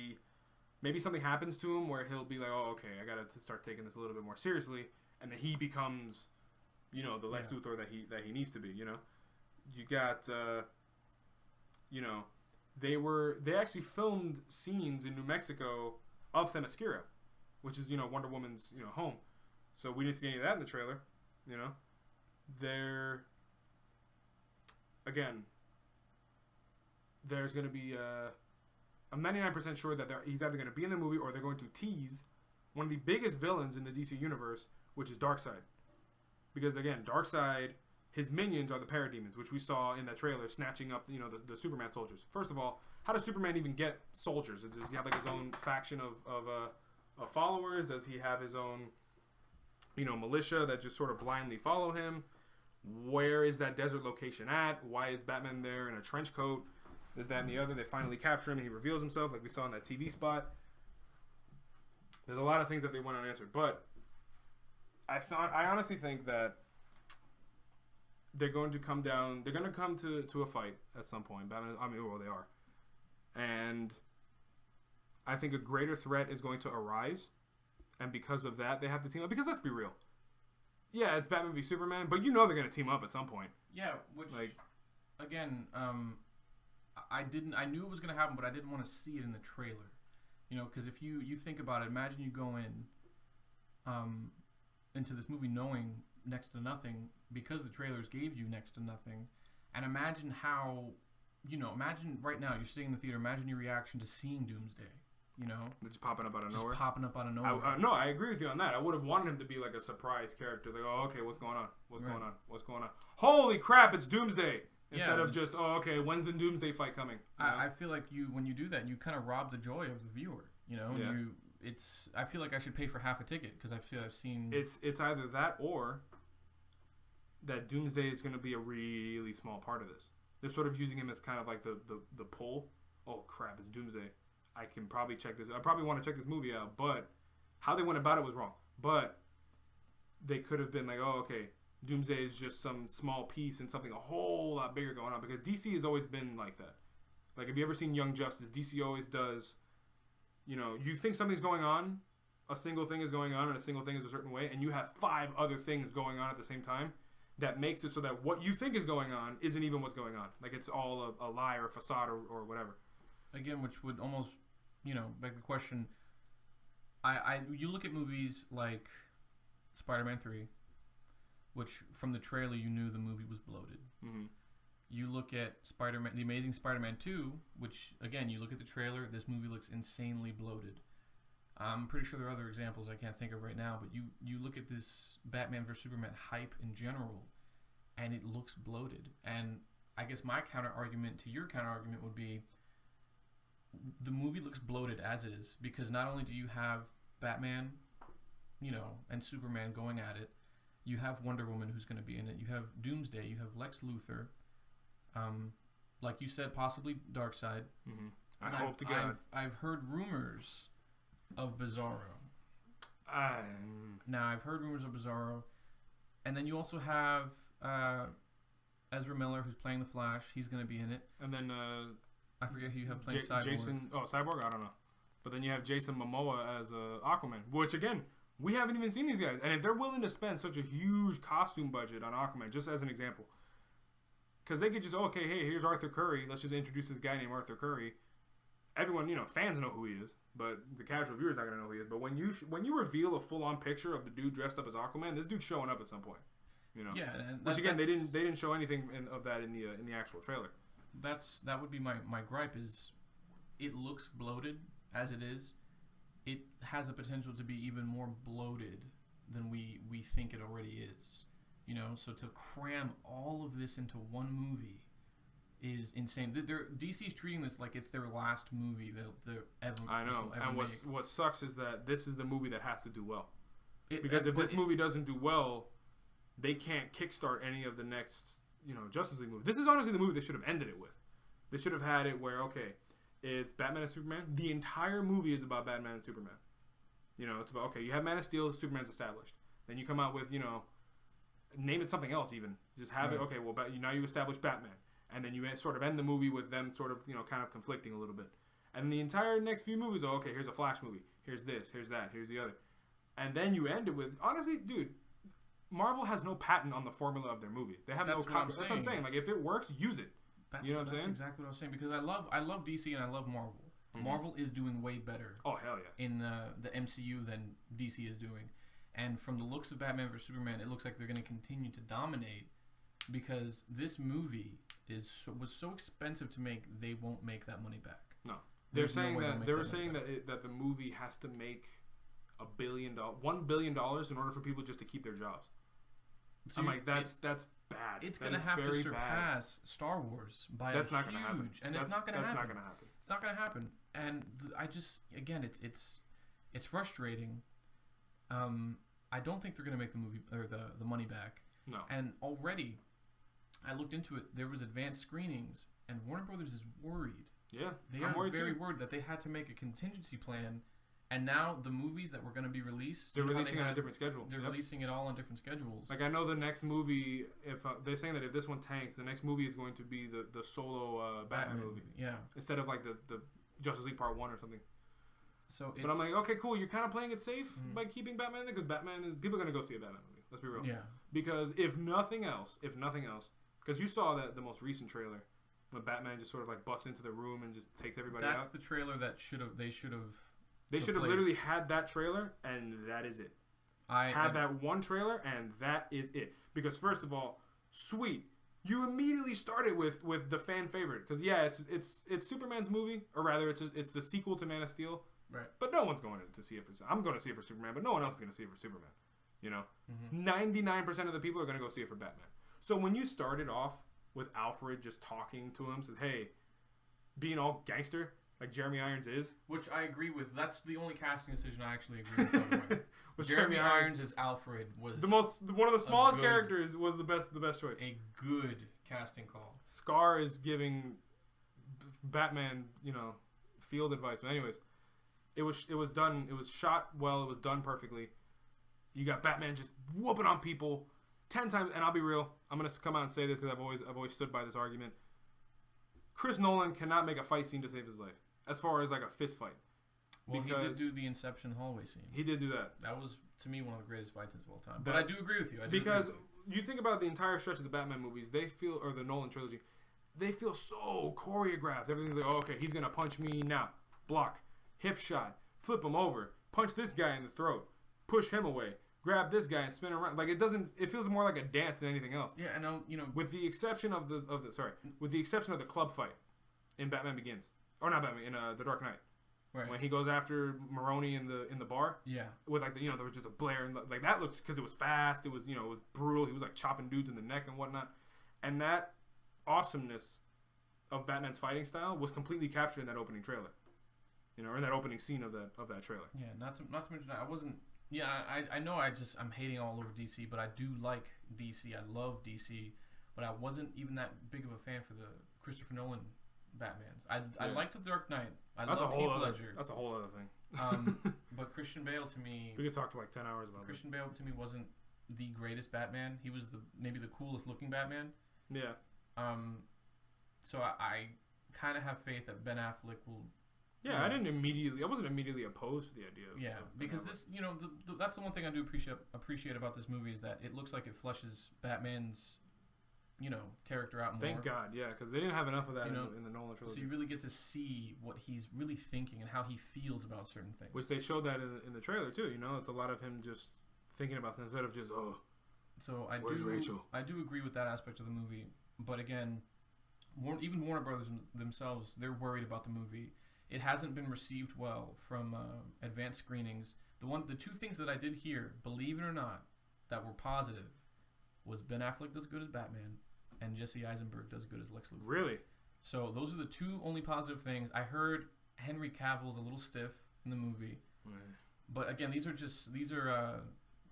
Speaker 2: maybe something happens to him where he'll be like, oh, okay, I got to start taking this a little bit more seriously. and then he becomes, you know, the Lex Luthor that he needs to be. You know, you got, you know, they actually filmed scenes in New Mexico of Themyscira, which is, you know, Wonder Woman's, you know, home. So we didn't see any of that in the trailer. You know, again, there's going to be. I'm 99% sure that he's either going to be in the movie or they're going to tease one of the biggest villains in the DC universe, which is Darkseid. Because again, Darkseid, his minions are the parademons, which we saw in that trailer, snatching up, you know, the Superman soldiers. First of all, how does Superman even get soldiers? Does he have like his own faction of followers? Does he have his own, you know, militia that just sort of blindly follow him? Where is that desert location at? Why is Batman there in a trench coat? This, that, and the other. They finally capture him and he reveals himself like we saw in that TV spot. There's a lot of things that they went unanswered. But I honestly think that they're going to come down. They're going to come to a fight at some point. Batman, I mean, well, they are. And I think a greater threat is going to arise. And because of that, they have to team up. Because let's be real. Yeah, it's Batman v Superman, but you know they're going to team up at some point.
Speaker 1: Yeah, which, like, again, I knew it was going to happen, but I didn't want to see it in the trailer. You know, because if you think about it, imagine you go into this movie knowing next to nothing because the trailers gave you next to nothing, and imagine how, you know, imagine right now you're sitting in the theater, imagine your reaction to seeing Doomsday. You know,
Speaker 2: just popping up out of nowhere.
Speaker 1: Popping up out of nowhere.
Speaker 2: No, I agree with you on that. I would have wanted him to be like a surprise character. Like, oh, okay, what's going on? What's going on? What's going on? Holy crap, it's Doomsday! Instead of just, oh, okay, when's the Doomsday fight coming?
Speaker 1: I feel like when you do that, you kind of rob the joy of the viewer. You know, I feel like I should pay for half a ticket because I feel I've seen.
Speaker 2: It's either that or that Doomsday is going to be a really small part of this. They're sort of using him as kind of like the pull. Oh crap, it's Doomsday. I can probably check this. I probably want to check this movie out, but how they went about it was wrong. But they could have been like, oh, okay, Doomsday is just some small piece and something a whole lot bigger going on, because DC has always been like that. Like, have you ever seen Young Justice? DC always does, you know, you think something's going on, a single thing is going on, and a single thing is a certain way, and you have 5 other things going on at the same time. That makes it so that what you think is going on isn't even what's going on. Like, it's all a lie or a facade or whatever.
Speaker 1: Again, which would almost, you know, beg the question. You look at movies like Spider-Man 3, which from the trailer you knew the movie was bloated.
Speaker 2: Mm-hmm.
Speaker 1: You look at Spider-Man, The Amazing Spider-Man 2, which again you look at the trailer, this movie looks insanely bloated. I'm pretty sure there are other examples I can't think of right now, but you look at this Batman vs Superman hype in general, and it looks bloated. And I guess my counter argument to your counter argument would be, the movie looks bloated as is, because not only do you have Batman, you know, and Superman going at it, you have Wonder Woman who's going to be in it, you have Doomsday, you have Lex Luthor, like you said, possibly Darkseid.
Speaker 2: Mm-hmm. I hope to God.
Speaker 1: I've heard rumors of Bizarro. Now I've heard rumors of Bizarro, and then you also have Ezra Miller who's playing the Flash. He's going to be in it,
Speaker 2: and then.
Speaker 1: I forget who you have playing Cyborg.
Speaker 2: Cyborg? I don't know. But then you have Jason Momoa as Aquaman, which, again, we haven't even seen these guys. And if they're willing to spend such a huge costume budget on Aquaman, just as an example, because they could just, okay, hey, here's Arthur Curry. Let's just introduce this guy named Arthur Curry. Everyone, you know, fans know who he is, but the casual viewer's not going to know who he is. But when you reveal a full-on picture of the dude dressed up as Aquaman, this dude's showing up at some point. You know?
Speaker 1: Yeah.
Speaker 2: Which, again, they didn't show anything of that in the actual trailer.
Speaker 1: That would be my gripe. Is it looks bloated as it is. It has the potential to be even more bloated than we think it already is. You know, so to cram all of this into one movie is insane. DC's treating this like it's their last movie they'll ever.
Speaker 2: I know, and what sucks is that this is the movie that has to do well. If this movie doesn't do well, they can't kickstart any of the next, you know, Justice League movie. This is honestly the movie they should have ended it with. They should have had it where, okay, it's Batman and Superman. The entire movie is about Batman and Superman. You know, it's about, okay, you have Man of Steel, Superman's established. Then you come out with, you know, name it something else even. Just have it, okay, well, now you establish Batman. And then you sort of end the movie with them sort of, you know, kind of conflicting a little bit. And the entire next few movies, okay, here's a Flash movie. Here's this, here's that, here's the other. And then you end it with, honestly, dude, Marvel has no patent on the formula of their movies. They have no copy. That's what I'm saying. Like, if it works, use it. You know what I'm saying?
Speaker 1: That's exactly what I was saying. Because I love DC and I love Marvel. Mm-hmm. Marvel is doing way better.
Speaker 2: Oh, hell yeah.
Speaker 1: In the MCU than DC is doing. And from the looks of Batman vs. Superman, it looks like they're going to continue to dominate because this movie was so expensive to make, they won't make that money back.
Speaker 2: No. They were saying that the movie has to make $1 billion in order for people just to keep their jobs. So I'm like, that's bad.
Speaker 1: It's going to have to surpass Star Wars by
Speaker 2: that's not going to happen.
Speaker 1: And it's not going to happen.
Speaker 2: That's not going to happen.
Speaker 1: It's not going to happen. And I just, again, it's frustrating. I don't think they're going to make the movie or the money back.
Speaker 2: No.
Speaker 1: And already, I looked into it. There was advanced screenings, and Warner Brothers is worried.
Speaker 2: Yeah,
Speaker 1: they are very worried that they had to make a contingency plan, and now the movies that were going to be released,
Speaker 2: they're releasing it on a different schedule.
Speaker 1: They're releasing it all on different schedules.
Speaker 2: Like I know the next movie, if they're saying that if this one tanks, the next movie is going to be the solo Batman movie.
Speaker 1: Yeah.
Speaker 2: Instead of like the Justice League Part 1 or something.
Speaker 1: So,
Speaker 2: but I'm like, okay, cool. You're kind of playing it safe by keeping Batman there because people are gonna go see a Batman movie. Let's be real.
Speaker 1: Yeah.
Speaker 2: Because if nothing else, because you saw the most recent trailer when Batman just sort of like busts into the room and just takes everybody out.
Speaker 1: That's the trailer that they should have
Speaker 2: literally had that trailer and that is it. That one trailer and that is it. Because first of all, sweet. You immediately started with the fan favorite because it's Superman's movie, or rather it's the sequel to Man of Steel.
Speaker 1: Right.
Speaker 2: But no one's going to see it for. I'm going to see it for Superman, but no one else is going to see it for Superman. You know, 99% of the people are going to go see it for Batman. So when you started off with Alfred just talking to him, says, "Hey," being all gangster like Jeremy Irons is,
Speaker 1: which I agree with. That's the only casting decision I actually agree with. Jeremy Irons as Alfred was
Speaker 2: one of the smallest characters. Was the best choice.
Speaker 1: A good casting call.
Speaker 2: Scar is giving Batman, field advice. But anyways, it was done. It was shot well. It was done perfectly. You got Batman just whooping on people 10 times. And I'll be real. I'm gonna come out and say this because I've always stood by this argument. Chris Nolan cannot make a fight scene to save his life, as far as like a fist fight.
Speaker 1: Well, he did do the Inception hallway scene.
Speaker 2: He did do that.
Speaker 1: That was, to me, one of the greatest fight scenes of all time. But I do agree with you.
Speaker 2: You think about the entire stretch of the Batman movies, or the Nolan trilogy, they feel so choreographed. Everything's like, oh, okay, he's going to punch me now. Block. Hip shot. Flip him over. Punch this guy in the throat. Push him away. Grab this guy and spin around. Like, it feels more like a dance than anything else.
Speaker 1: Yeah, and
Speaker 2: with the exception of the club fight in Batman Begins. Or not Batman, in The Dark Knight.
Speaker 1: Right.
Speaker 2: When he goes after Maroni in the bar,
Speaker 1: yeah,
Speaker 2: with like there was just a blare and like that looks because it was fast, it was it was brutal. He was like chopping dudes in the neck and whatnot, and that awesomeness of Batman's fighting style was completely captured in that opening trailer, or in that opening scene of that trailer.
Speaker 1: Yeah, not to mention I wasn't. Yeah, I know I'm hating all over DC, but I do like DC. I love DC, but I wasn't even that big of a fan for the Christopher Nolan Batmans. I liked The Dark Knight. That's a whole other thing. But Christian Bale to me...
Speaker 2: We could talk for like 10 hours about
Speaker 1: Christian Bale to me wasn't the greatest Batman. He was maybe the coolest looking Batman.
Speaker 2: Yeah.
Speaker 1: So I kind of have faith that Ben Affleck will...
Speaker 2: Yeah, I wasn't immediately opposed to the idea of...
Speaker 1: Yeah, because this, that's the one thing I do appreciate about this movie is that it looks like it fleshes Batman's... character out more.
Speaker 2: Thank God, yeah, because they didn't have enough of that in the Nolan trilogy.
Speaker 1: So you really get to see what he's really thinking and how he feels about certain things.
Speaker 2: Which they showed that in the trailer too. It's a lot of him just thinking about things instead of just
Speaker 1: So
Speaker 2: where's Rachel?
Speaker 1: I do agree with that aspect of the movie, but again, even Warner Brothers themselves, they're worried about the movie. It hasn't been received well from advanced screenings. The two things that I did hear, believe it or not, that were positive was Ben Affleck does good as Batman. And Jesse Eisenberg does good as Lex Luthor. Really? So those are the two only positive things. I heard Henry Cavill's a little stiff in the movie. But again, these are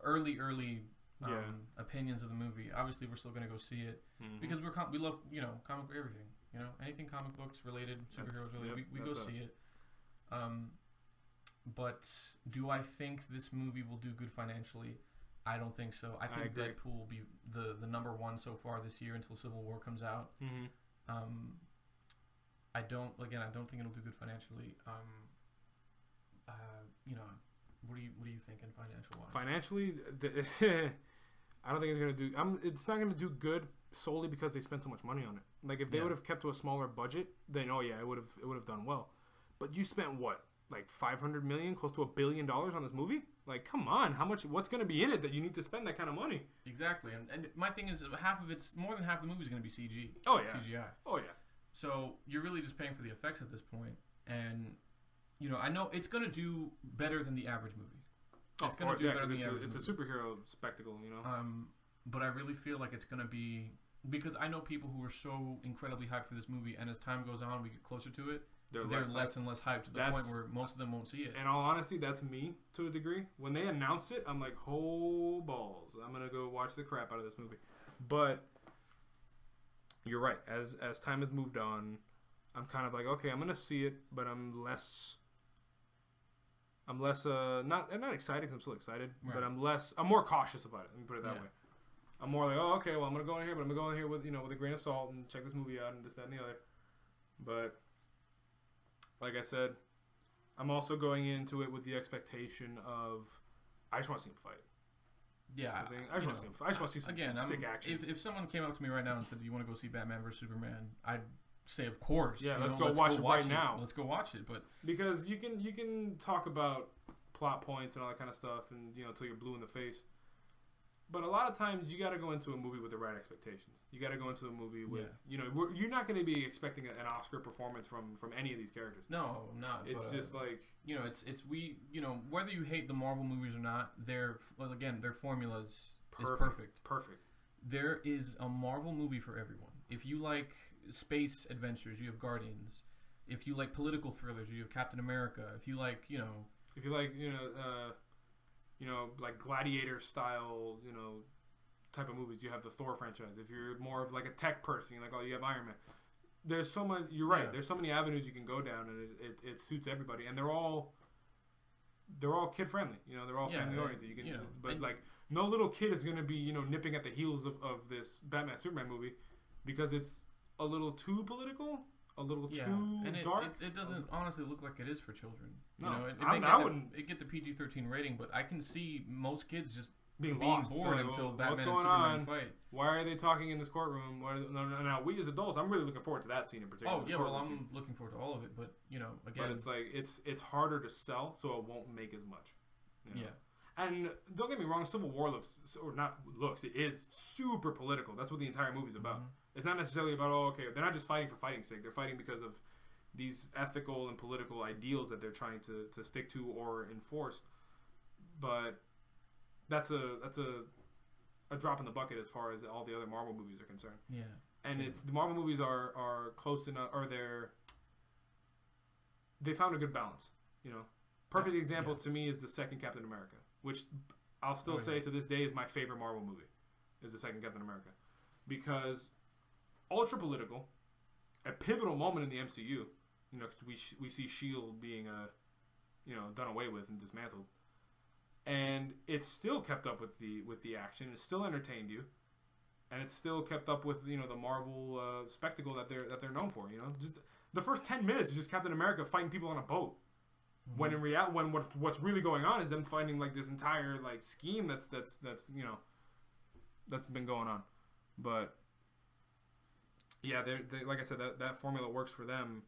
Speaker 1: early opinions of the movie. Obviously, we're still going to go see it because we love comic book everything. Anything comic books related, superheroes related, we go see it. But do I think this movie will do good financially? I don't think so. I think Deadpool will be the number one so far this year until Civil War comes out. I don't think it'll do good financially. What are you thinking financial wise?
Speaker 2: Financially, I don't think it's gonna do. It's not gonna do good solely because they spent so much money on it. Like if they would have kept to a smaller budget, then it would have done well. But you spent what, like $500 million, close to $1 billion on this movie? Like, come on, how much? What's gonna be in it that you need to spend that kind of money?
Speaker 1: Exactly, and my thing is more than half the movie is gonna be CG.
Speaker 2: Oh yeah,
Speaker 1: CGI.
Speaker 2: Oh yeah.
Speaker 1: So you're really just paying for the effects at this point, and I know it's gonna do better than the average movie. It's gonna do better than the average movie.
Speaker 2: It's a superhero spectacle,
Speaker 1: But I really feel like it's gonna be, because I know people who are so incredibly hyped for this movie, and as time goes on, we get closer to it, they're less and less hyped to the point where most of them won't see it.
Speaker 2: In all honesty, that's me to a degree. When they announced it, I'm like, oh balls, I'm gonna go watch the crap out of this movie. But you're right. As time has moved on, I'm kind of like, okay, I'm gonna see it, but I'm less not excited because I'm still excited, right. But I'm more cautious about it. Let me put it that way. I'm more like, oh, okay, well, I'm gonna go in here, but I'm gonna go in here with with a grain of salt and check this movie out and this, that, and the other. But like I said, I'm also going into it with the expectation of I just want to see him fight.
Speaker 1: Yeah,
Speaker 2: I just want to see him fight. I just want to see some sick action.
Speaker 1: If someone came up to me right now and said, "Do you want to go see Batman vs Superman?" I'd say, "Of course."
Speaker 2: Yeah, let's go watch it right now.
Speaker 1: Let's go watch it. But
Speaker 2: because you can talk about plot points and all that kind of stuff, and until you're blue in the face. But a lot of times you got to go into a movie with the right expectations. You got to go into a movie with you're not going to be expecting an Oscar performance from any of these characters.
Speaker 1: No, I'm not.
Speaker 2: It's just like
Speaker 1: it's whether you hate the Marvel movies or not, their formulas is perfect.
Speaker 2: Perfect.
Speaker 1: There is a Marvel movie for everyone. If you like space adventures, you have Guardians. If you like political thrillers, you have Captain America. If you like like gladiator style, type of movies, you have the Thor franchise. If you're more of like a tech person, you're like, you have Iron Man. There's so much. You're right. Yeah. There's so many avenues you can go down, and it suits everybody. And they're all kid friendly. They're all family oriented. You can, but like no little kid is gonna be nipping at the heels of this Batman Superman movie because it's a little too political. A little too dark. It doesn't honestly look like it is for children.
Speaker 2: No,
Speaker 1: it get the PG-13 rating, but I can see most kids just being
Speaker 2: lost.
Speaker 1: bored until Batman and Superman fight.
Speaker 2: Why are they talking in this courtroom? Now we as adults, I'm really looking forward to that scene in particular.
Speaker 1: Oh yeah, well I'm looking forward to all of it, but again,
Speaker 2: but it's like it's harder to sell, so it won't make as much.
Speaker 1: Yeah.
Speaker 2: And don't get me wrong, Civil War it is super political. That's what the entire movie's about. Mm-hmm. It's not necessarily about, they're not just fighting for fighting's sake. They're fighting because of these ethical and political ideals that they're trying to stick to or enforce. But that's a drop in the bucket as far as all the other Marvel movies are concerned.
Speaker 1: Yeah.
Speaker 2: And the Marvel movies are close enough, or they found a good balance. Perfect example to me is the second Captain America, which I'll still say to this day is my favorite Marvel movie, is the second Captain America. Because ultra political, a pivotal moment in the MCU, because we see S.H.I.E.L.D. being done away with and dismantled, and it's still kept up with the action. It still entertained you, and it's still kept up with the Marvel spectacle that they're known for. Just the first 10 minutes is just Captain America fighting people on a boat. Mm-hmm. When in reality, what's really going on is them finding like this entire like scheme that's been going on, but. Yeah, they like I said, that formula works for them.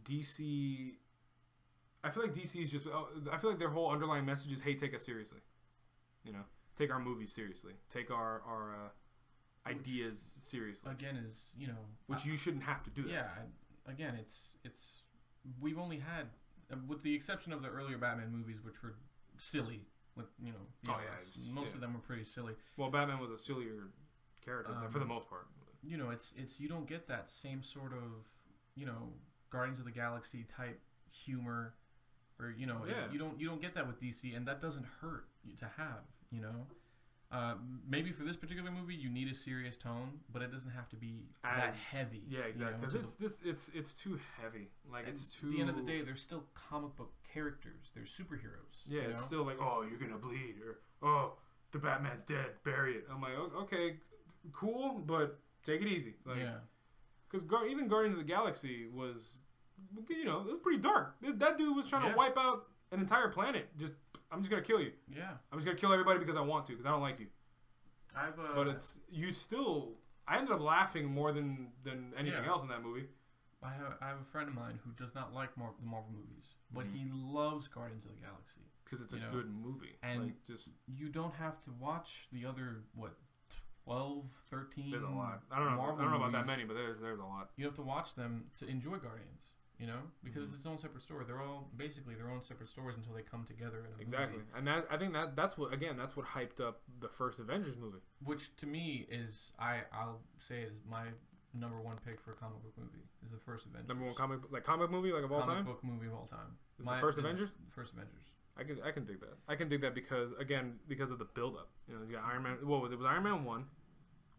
Speaker 2: DC, I feel like DC is just. I feel like their whole underlying message is, hey, take us seriously. Take our movies seriously. Take our ideas seriously.
Speaker 1: Again,
Speaker 2: which you shouldn't have to do. That.
Speaker 1: Yeah, again, it's we've only had, with the exception of the earlier Batman movies, which were silly. Most of them were pretty silly.
Speaker 2: Well, Batman was a sillier character for the most part.
Speaker 1: It's you don't get that same sort of Guardians of the Galaxy type humor, or you don't get that with DC, and that doesn't hurt to have. Maybe for this particular movie you need a serious tone, but it doesn't have to be that heavy.
Speaker 2: Yeah, exactly. Because it's too heavy. It's too.
Speaker 1: At the end of the day, they're still comic book characters. They're superheroes.
Speaker 2: Yeah, it's still like, oh, you're gonna bleed, or oh, the Batman's dead, bury it. I'm like, okay, cool, but. Take it easy. Because even Guardians of the Galaxy was, it was pretty dark. That dude was trying to wipe out an entire planet. I'm just going to kill you.
Speaker 1: Yeah.
Speaker 2: I'm just going to kill everybody because I want to, because I don't like you. but it's you still. I ended up laughing more than anything else in that movie.
Speaker 1: I have a friend of mine who does not like the Marvel movies, but he loves Guardians of the Galaxy
Speaker 2: because it's a good movie.
Speaker 1: And
Speaker 2: like, just
Speaker 1: you don't have to watch the other 12, 13.
Speaker 2: There's a lot. I don't know about that many, but there's a lot.
Speaker 1: You have to watch them to enjoy Guardians. Because it's its own separate story. They're all basically their own separate stories until they come together in a movie.
Speaker 2: And I think that's what hyped up the first Avengers movie.
Speaker 1: Which to me is I'll say is my number one pick for a comic book movie is the first Avengers.
Speaker 2: Number one comic movie of all time.
Speaker 1: Comic book movie of all time.
Speaker 2: Is the first Avengers?
Speaker 1: First Avengers.
Speaker 2: I can dig that. I can dig that because of the build up. You got Iron Man. What was it? It was Iron Man 1.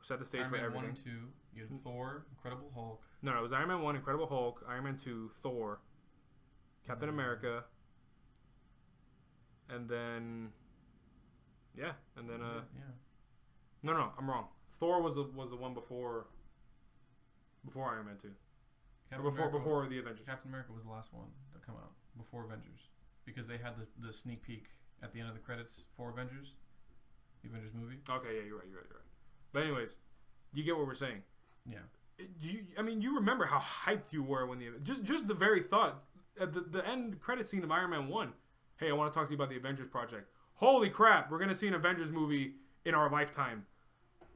Speaker 2: Set the stage for everything.
Speaker 1: Iron Man 1 and 2. You had Thor, Incredible Hulk.
Speaker 2: No, it was Iron Man 1, Incredible Hulk, Iron Man 2, Thor, Captain America, and then No, I'm wrong. Thor was the one before Iron Man 2. Before the Avengers.
Speaker 1: Captain America was the last one to come out before Avengers because they had the sneak peek at the end of the credits for Avengers, the Avengers movie.
Speaker 2: Okay, yeah, you're right. But anyways, you get what we're saying.
Speaker 1: Yeah.
Speaker 2: You remember how hyped you were when just the very thought at the end credit scene of Iron Man 1. Hey, I want to talk to you about the Avengers project. Holy crap, we're going to see an Avengers movie in our lifetime.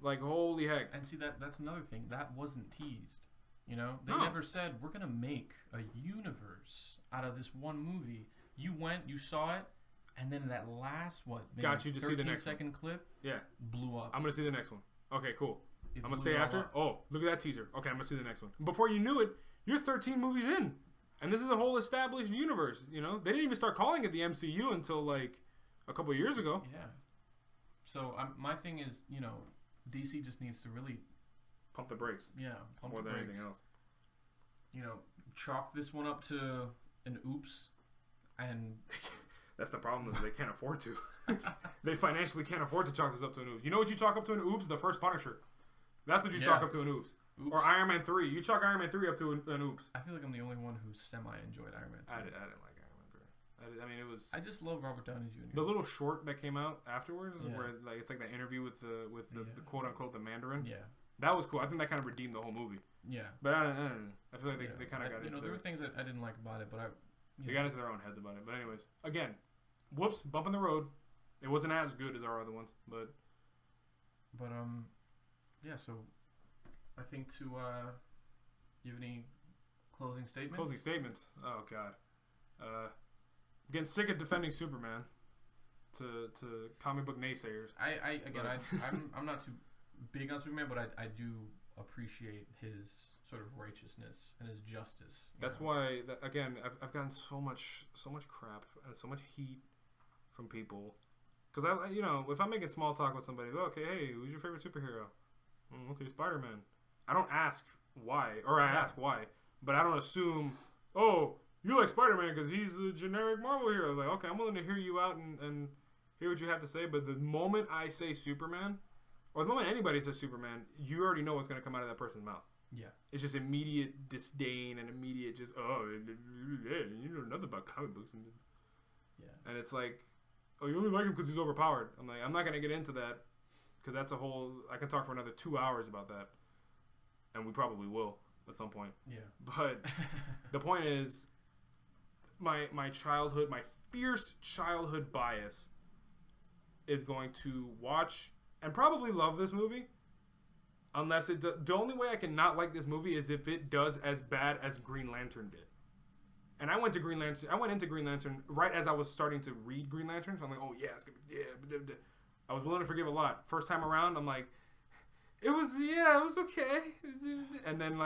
Speaker 2: Like, holy heck.
Speaker 1: And see, that's another thing. That wasn't teased. They never said, we're going to make a universe out of this one movie. You went, you saw it, and then that last,
Speaker 2: got you to see the next
Speaker 1: 13-second clip blew up.
Speaker 2: I'm going to see the next one. Okay, cool. I'm going to stay after. Oh, look at that teaser. Okay, I'm going to see the next one. Before you knew it, you're 13 movies in. And this is a whole established universe, They didn't even start calling it the MCU until, like, a couple of years ago.
Speaker 1: Yeah. So, my thing is, DC just needs to really...
Speaker 2: Pump the brakes.
Speaker 1: Yeah,
Speaker 2: pump the brakes. More than anything else.
Speaker 1: Chalk this one up to an oops. And...
Speaker 2: That's the problem is they can't afford to. They financially can't afford to chalk this up to an oops. You know what you chalk up to an oops? The first Punisher. That's what you chalk up to an oops. Or Iron Man 3. You chalk Iron Man 3 up to an oops.
Speaker 1: I feel like I'm the only one who semi-enjoyed Iron Man 3.
Speaker 2: I didn't like Iron Man 3. It was...
Speaker 1: I just love Robert Downey Jr.
Speaker 2: The little short that came out afterwards where it's like that interview with the quote-unquote the Mandarin.
Speaker 1: Yeah.
Speaker 2: That was cool. I think that kind of redeemed the whole movie.
Speaker 1: Yeah.
Speaker 2: But I don't know. I feel like they kind of got into
Speaker 1: there were things that I didn't like about it, but
Speaker 2: they got into their own heads about it. But anyways, again, whoops, bump in the road. It wasn't as good as our other ones, but
Speaker 1: yeah. So, I think to you have any closing statements?
Speaker 2: Closing statements. Oh God, I'm getting sick of defending Superman to comic book naysayers.
Speaker 1: I'm not too big on Superman, but I do appreciate his sort of righteousness and his justice.
Speaker 2: That's why again I've gotten so much crap and so much heat from people. Because if I'm making small talk with somebody, okay, hey, who's your favorite superhero? Okay, Spider-Man. I don't ask why, or I ask why, but I don't assume, oh, you like Spider-Man because he's the generic Marvel hero. Like, okay, I'm willing to hear you out and hear what you have to say, but the moment I say Superman, or the moment anybody says Superman, you already know what's going to come out of that person's mouth.
Speaker 1: Yeah.
Speaker 2: It's just immediate disdain and immediate just, oh, you know nothing about comic books. And it's like, oh, you only like him because he's overpowered. I'm like, I'm not going to get into that because that's a whole... I can talk for another 2 hours about that. And we probably will at some point.
Speaker 1: Yeah.
Speaker 2: But the point is, my childhood, my fierce childhood bias is going to watch and probably love this movie unless it... The only way I can not like this movie is if it does as bad as Green Lantern did. And I went into Green Lantern right as I was starting to read Green Lantern. So I'm like, oh yeah, it's gonna be, yeah. I was willing to forgive a lot. First time around, I'm like, it was okay. And then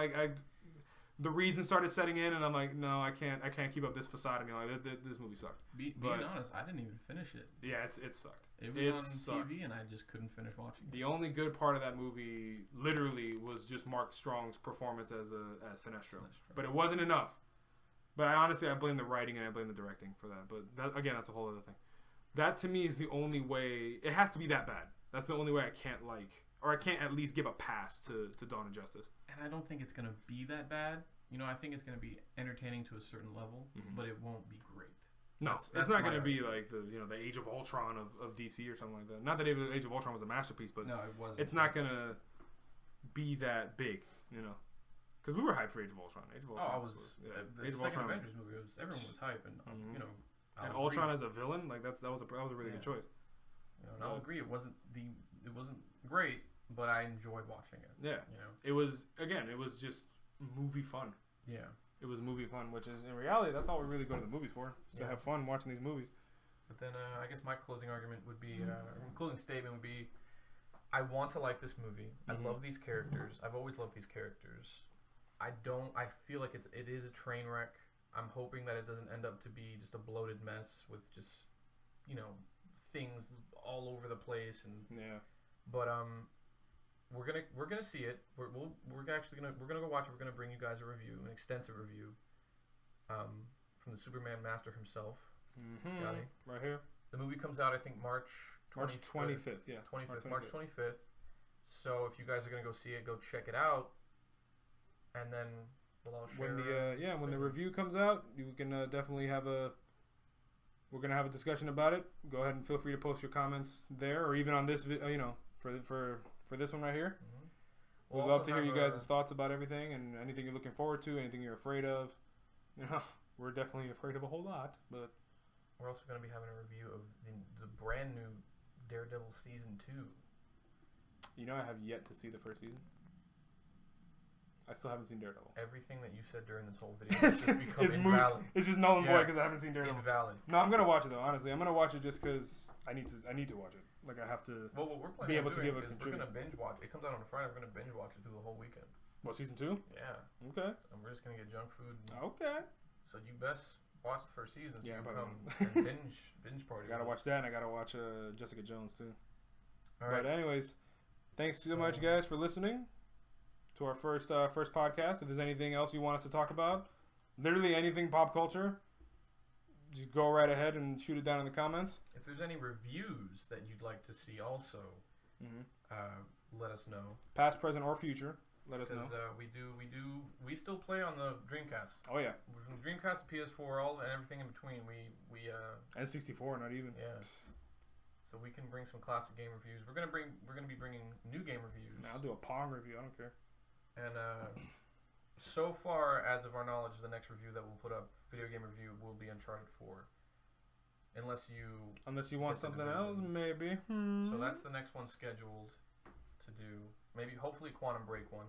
Speaker 2: the reason started setting in, and I'm like, no, I can't keep up this facade of me. Like this movie sucked.
Speaker 1: Being honest, I didn't even finish it.
Speaker 2: Yeah, it sucked.
Speaker 1: It was on TV, and I just couldn't finish watching it.
Speaker 2: The only good part of that movie, literally, was just Mark Strong's performance as Sinestro. But it wasn't enough. But I blame the writing and I blame the directing for that. But that's a whole other thing. That to me is the only way. It has to be that bad. That's the only way I can't or I can't at least give a pass to Dawn of Justice.
Speaker 1: And I don't think it's gonna be that bad. I think it's gonna be entertaining to a certain level, but it won't be great.
Speaker 2: No,
Speaker 1: That's
Speaker 2: it's not
Speaker 1: my
Speaker 2: going to be
Speaker 1: argument.
Speaker 2: like the Age of Ultron of DC or something like that. Not that Age of Ultron was a masterpiece, but
Speaker 1: No, it wasn't.
Speaker 2: it's not going to be that big, you know. Because we were hyped for Age of Ultron. Age of Ultron
Speaker 1: I was. The
Speaker 2: Age of
Speaker 1: second
Speaker 2: Ultron.
Speaker 1: Avengers movie, everyone was hype, and
Speaker 2: Mhm.
Speaker 1: you know.
Speaker 2: And
Speaker 1: I'll
Speaker 2: Ultron
Speaker 1: agree.
Speaker 2: as a villain, like that was a really good choice.
Speaker 1: You know, and I'll agree. It wasn't great, but I enjoyed watching it.
Speaker 2: Yeah,
Speaker 1: You know.
Speaker 2: it was just movie fun.
Speaker 1: Yeah.
Speaker 2: It was movie fun, which is in reality that's all we really go to the movies for, is to
Speaker 1: Yeah.
Speaker 2: have fun watching these movies.
Speaker 1: But then I guess my closing argument would be, closing statement would be, I want to like this movie. I
Speaker 2: Mhm.
Speaker 1: love these characters. I've always loved these characters. I feel like it is a train wreck. I'm hoping that it doesn't end up to be just a bloated mess with just, things all over the place. And
Speaker 2: Yeah.
Speaker 1: but we're gonna see it. We're actually gonna go watch it. We're gonna bring you guys a review, an extensive review, from the Superman master himself.
Speaker 2: Mm-hmm.
Speaker 1: Scotty.
Speaker 2: Right here.
Speaker 1: The movie comes out, I think, March
Speaker 2: 25th, yeah.
Speaker 1: 25th, March 25th. So if you guys are gonna go see it, go check it out, and then we'll all share.
Speaker 2: When the review comes out, you can definitely we're gonna have a discussion about it. Go ahead and feel free to post your comments there, or even on this, for this one right here.
Speaker 1: Mhm.
Speaker 2: We'd
Speaker 1: We'll
Speaker 2: love
Speaker 1: also
Speaker 2: to hear you
Speaker 1: have
Speaker 2: guys' thoughts about everything and anything you're looking forward to, anything you're afraid of. We're definitely afraid of a whole lot, but
Speaker 1: We're also gonna be having a review of the brand new Daredevil season 2.
Speaker 2: I have yet to see the first season. I still haven't seen Daredevil.
Speaker 1: Everything that you said during this whole video has just become
Speaker 2: It's moot.
Speaker 1: invalid.
Speaker 2: It's just null and
Speaker 1: Yeah.
Speaker 2: void because I haven't seen Daredevil.
Speaker 1: Invalid.
Speaker 2: No, I'm gonna watch it though. Honestly, I'm gonna watch it just because I need to watch it. Like I have to.
Speaker 1: Well, what we're planning
Speaker 2: Be
Speaker 1: on
Speaker 2: able to
Speaker 1: doing
Speaker 2: give a
Speaker 1: is we're
Speaker 2: contribute.
Speaker 1: gonna binge watch. It comes out on a Friday. We're gonna binge watch it through the whole weekend.
Speaker 2: What, season 2?
Speaker 1: Yeah,
Speaker 2: Okay.
Speaker 1: and we're just gonna get junk food.
Speaker 2: Okay.
Speaker 1: So you best watch the first season. So
Speaker 2: Yeah,
Speaker 1: you
Speaker 2: but-
Speaker 1: come and binge party.
Speaker 2: I gotta
Speaker 1: with
Speaker 2: watch
Speaker 1: us.
Speaker 2: that, and I gotta watch Jessica Jones too.
Speaker 1: All right.
Speaker 2: But anyways, thanks so much, guys, for listening to our first podcast. If there's anything else you want us to talk about, literally anything pop culture, just go right ahead and shoot it down in the comments.
Speaker 1: If there's any reviews that you'd like to see, also, let us know.
Speaker 2: Past, present, or future, let us know.
Speaker 1: Because we still play on the Dreamcast.
Speaker 2: Oh yeah,
Speaker 1: From the Dreamcast to PS4, all and everything in between. We
Speaker 2: and 64, not even.
Speaker 1: yeah. So we can bring some classic game reviews. We're gonna be bringing new game reviews.
Speaker 2: Man, I'll do a Pong review. I don't care.
Speaker 1: And so far, as of our knowledge, the next review that we'll put up, video game review, will be Uncharted 4. Unless you
Speaker 2: want
Speaker 1: Get the
Speaker 2: something else,
Speaker 1: division.
Speaker 2: maybe.
Speaker 1: So that's the next one scheduled to do. Maybe, hopefully, Quantum Break one.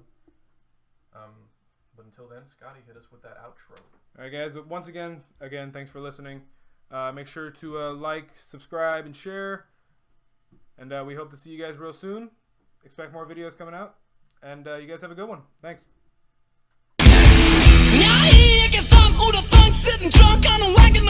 Speaker 1: But until then, Scotty, hit us with that outro.
Speaker 2: All right, guys. Once again, thanks for listening. Make sure to like, subscribe, and share. And we hope to see you guys real soon. Expect more videos coming out. And you guys have a good one. Thanks.
Speaker 3: Ja, ik heb thumb, hoe de funk sitting drunk on a wagon.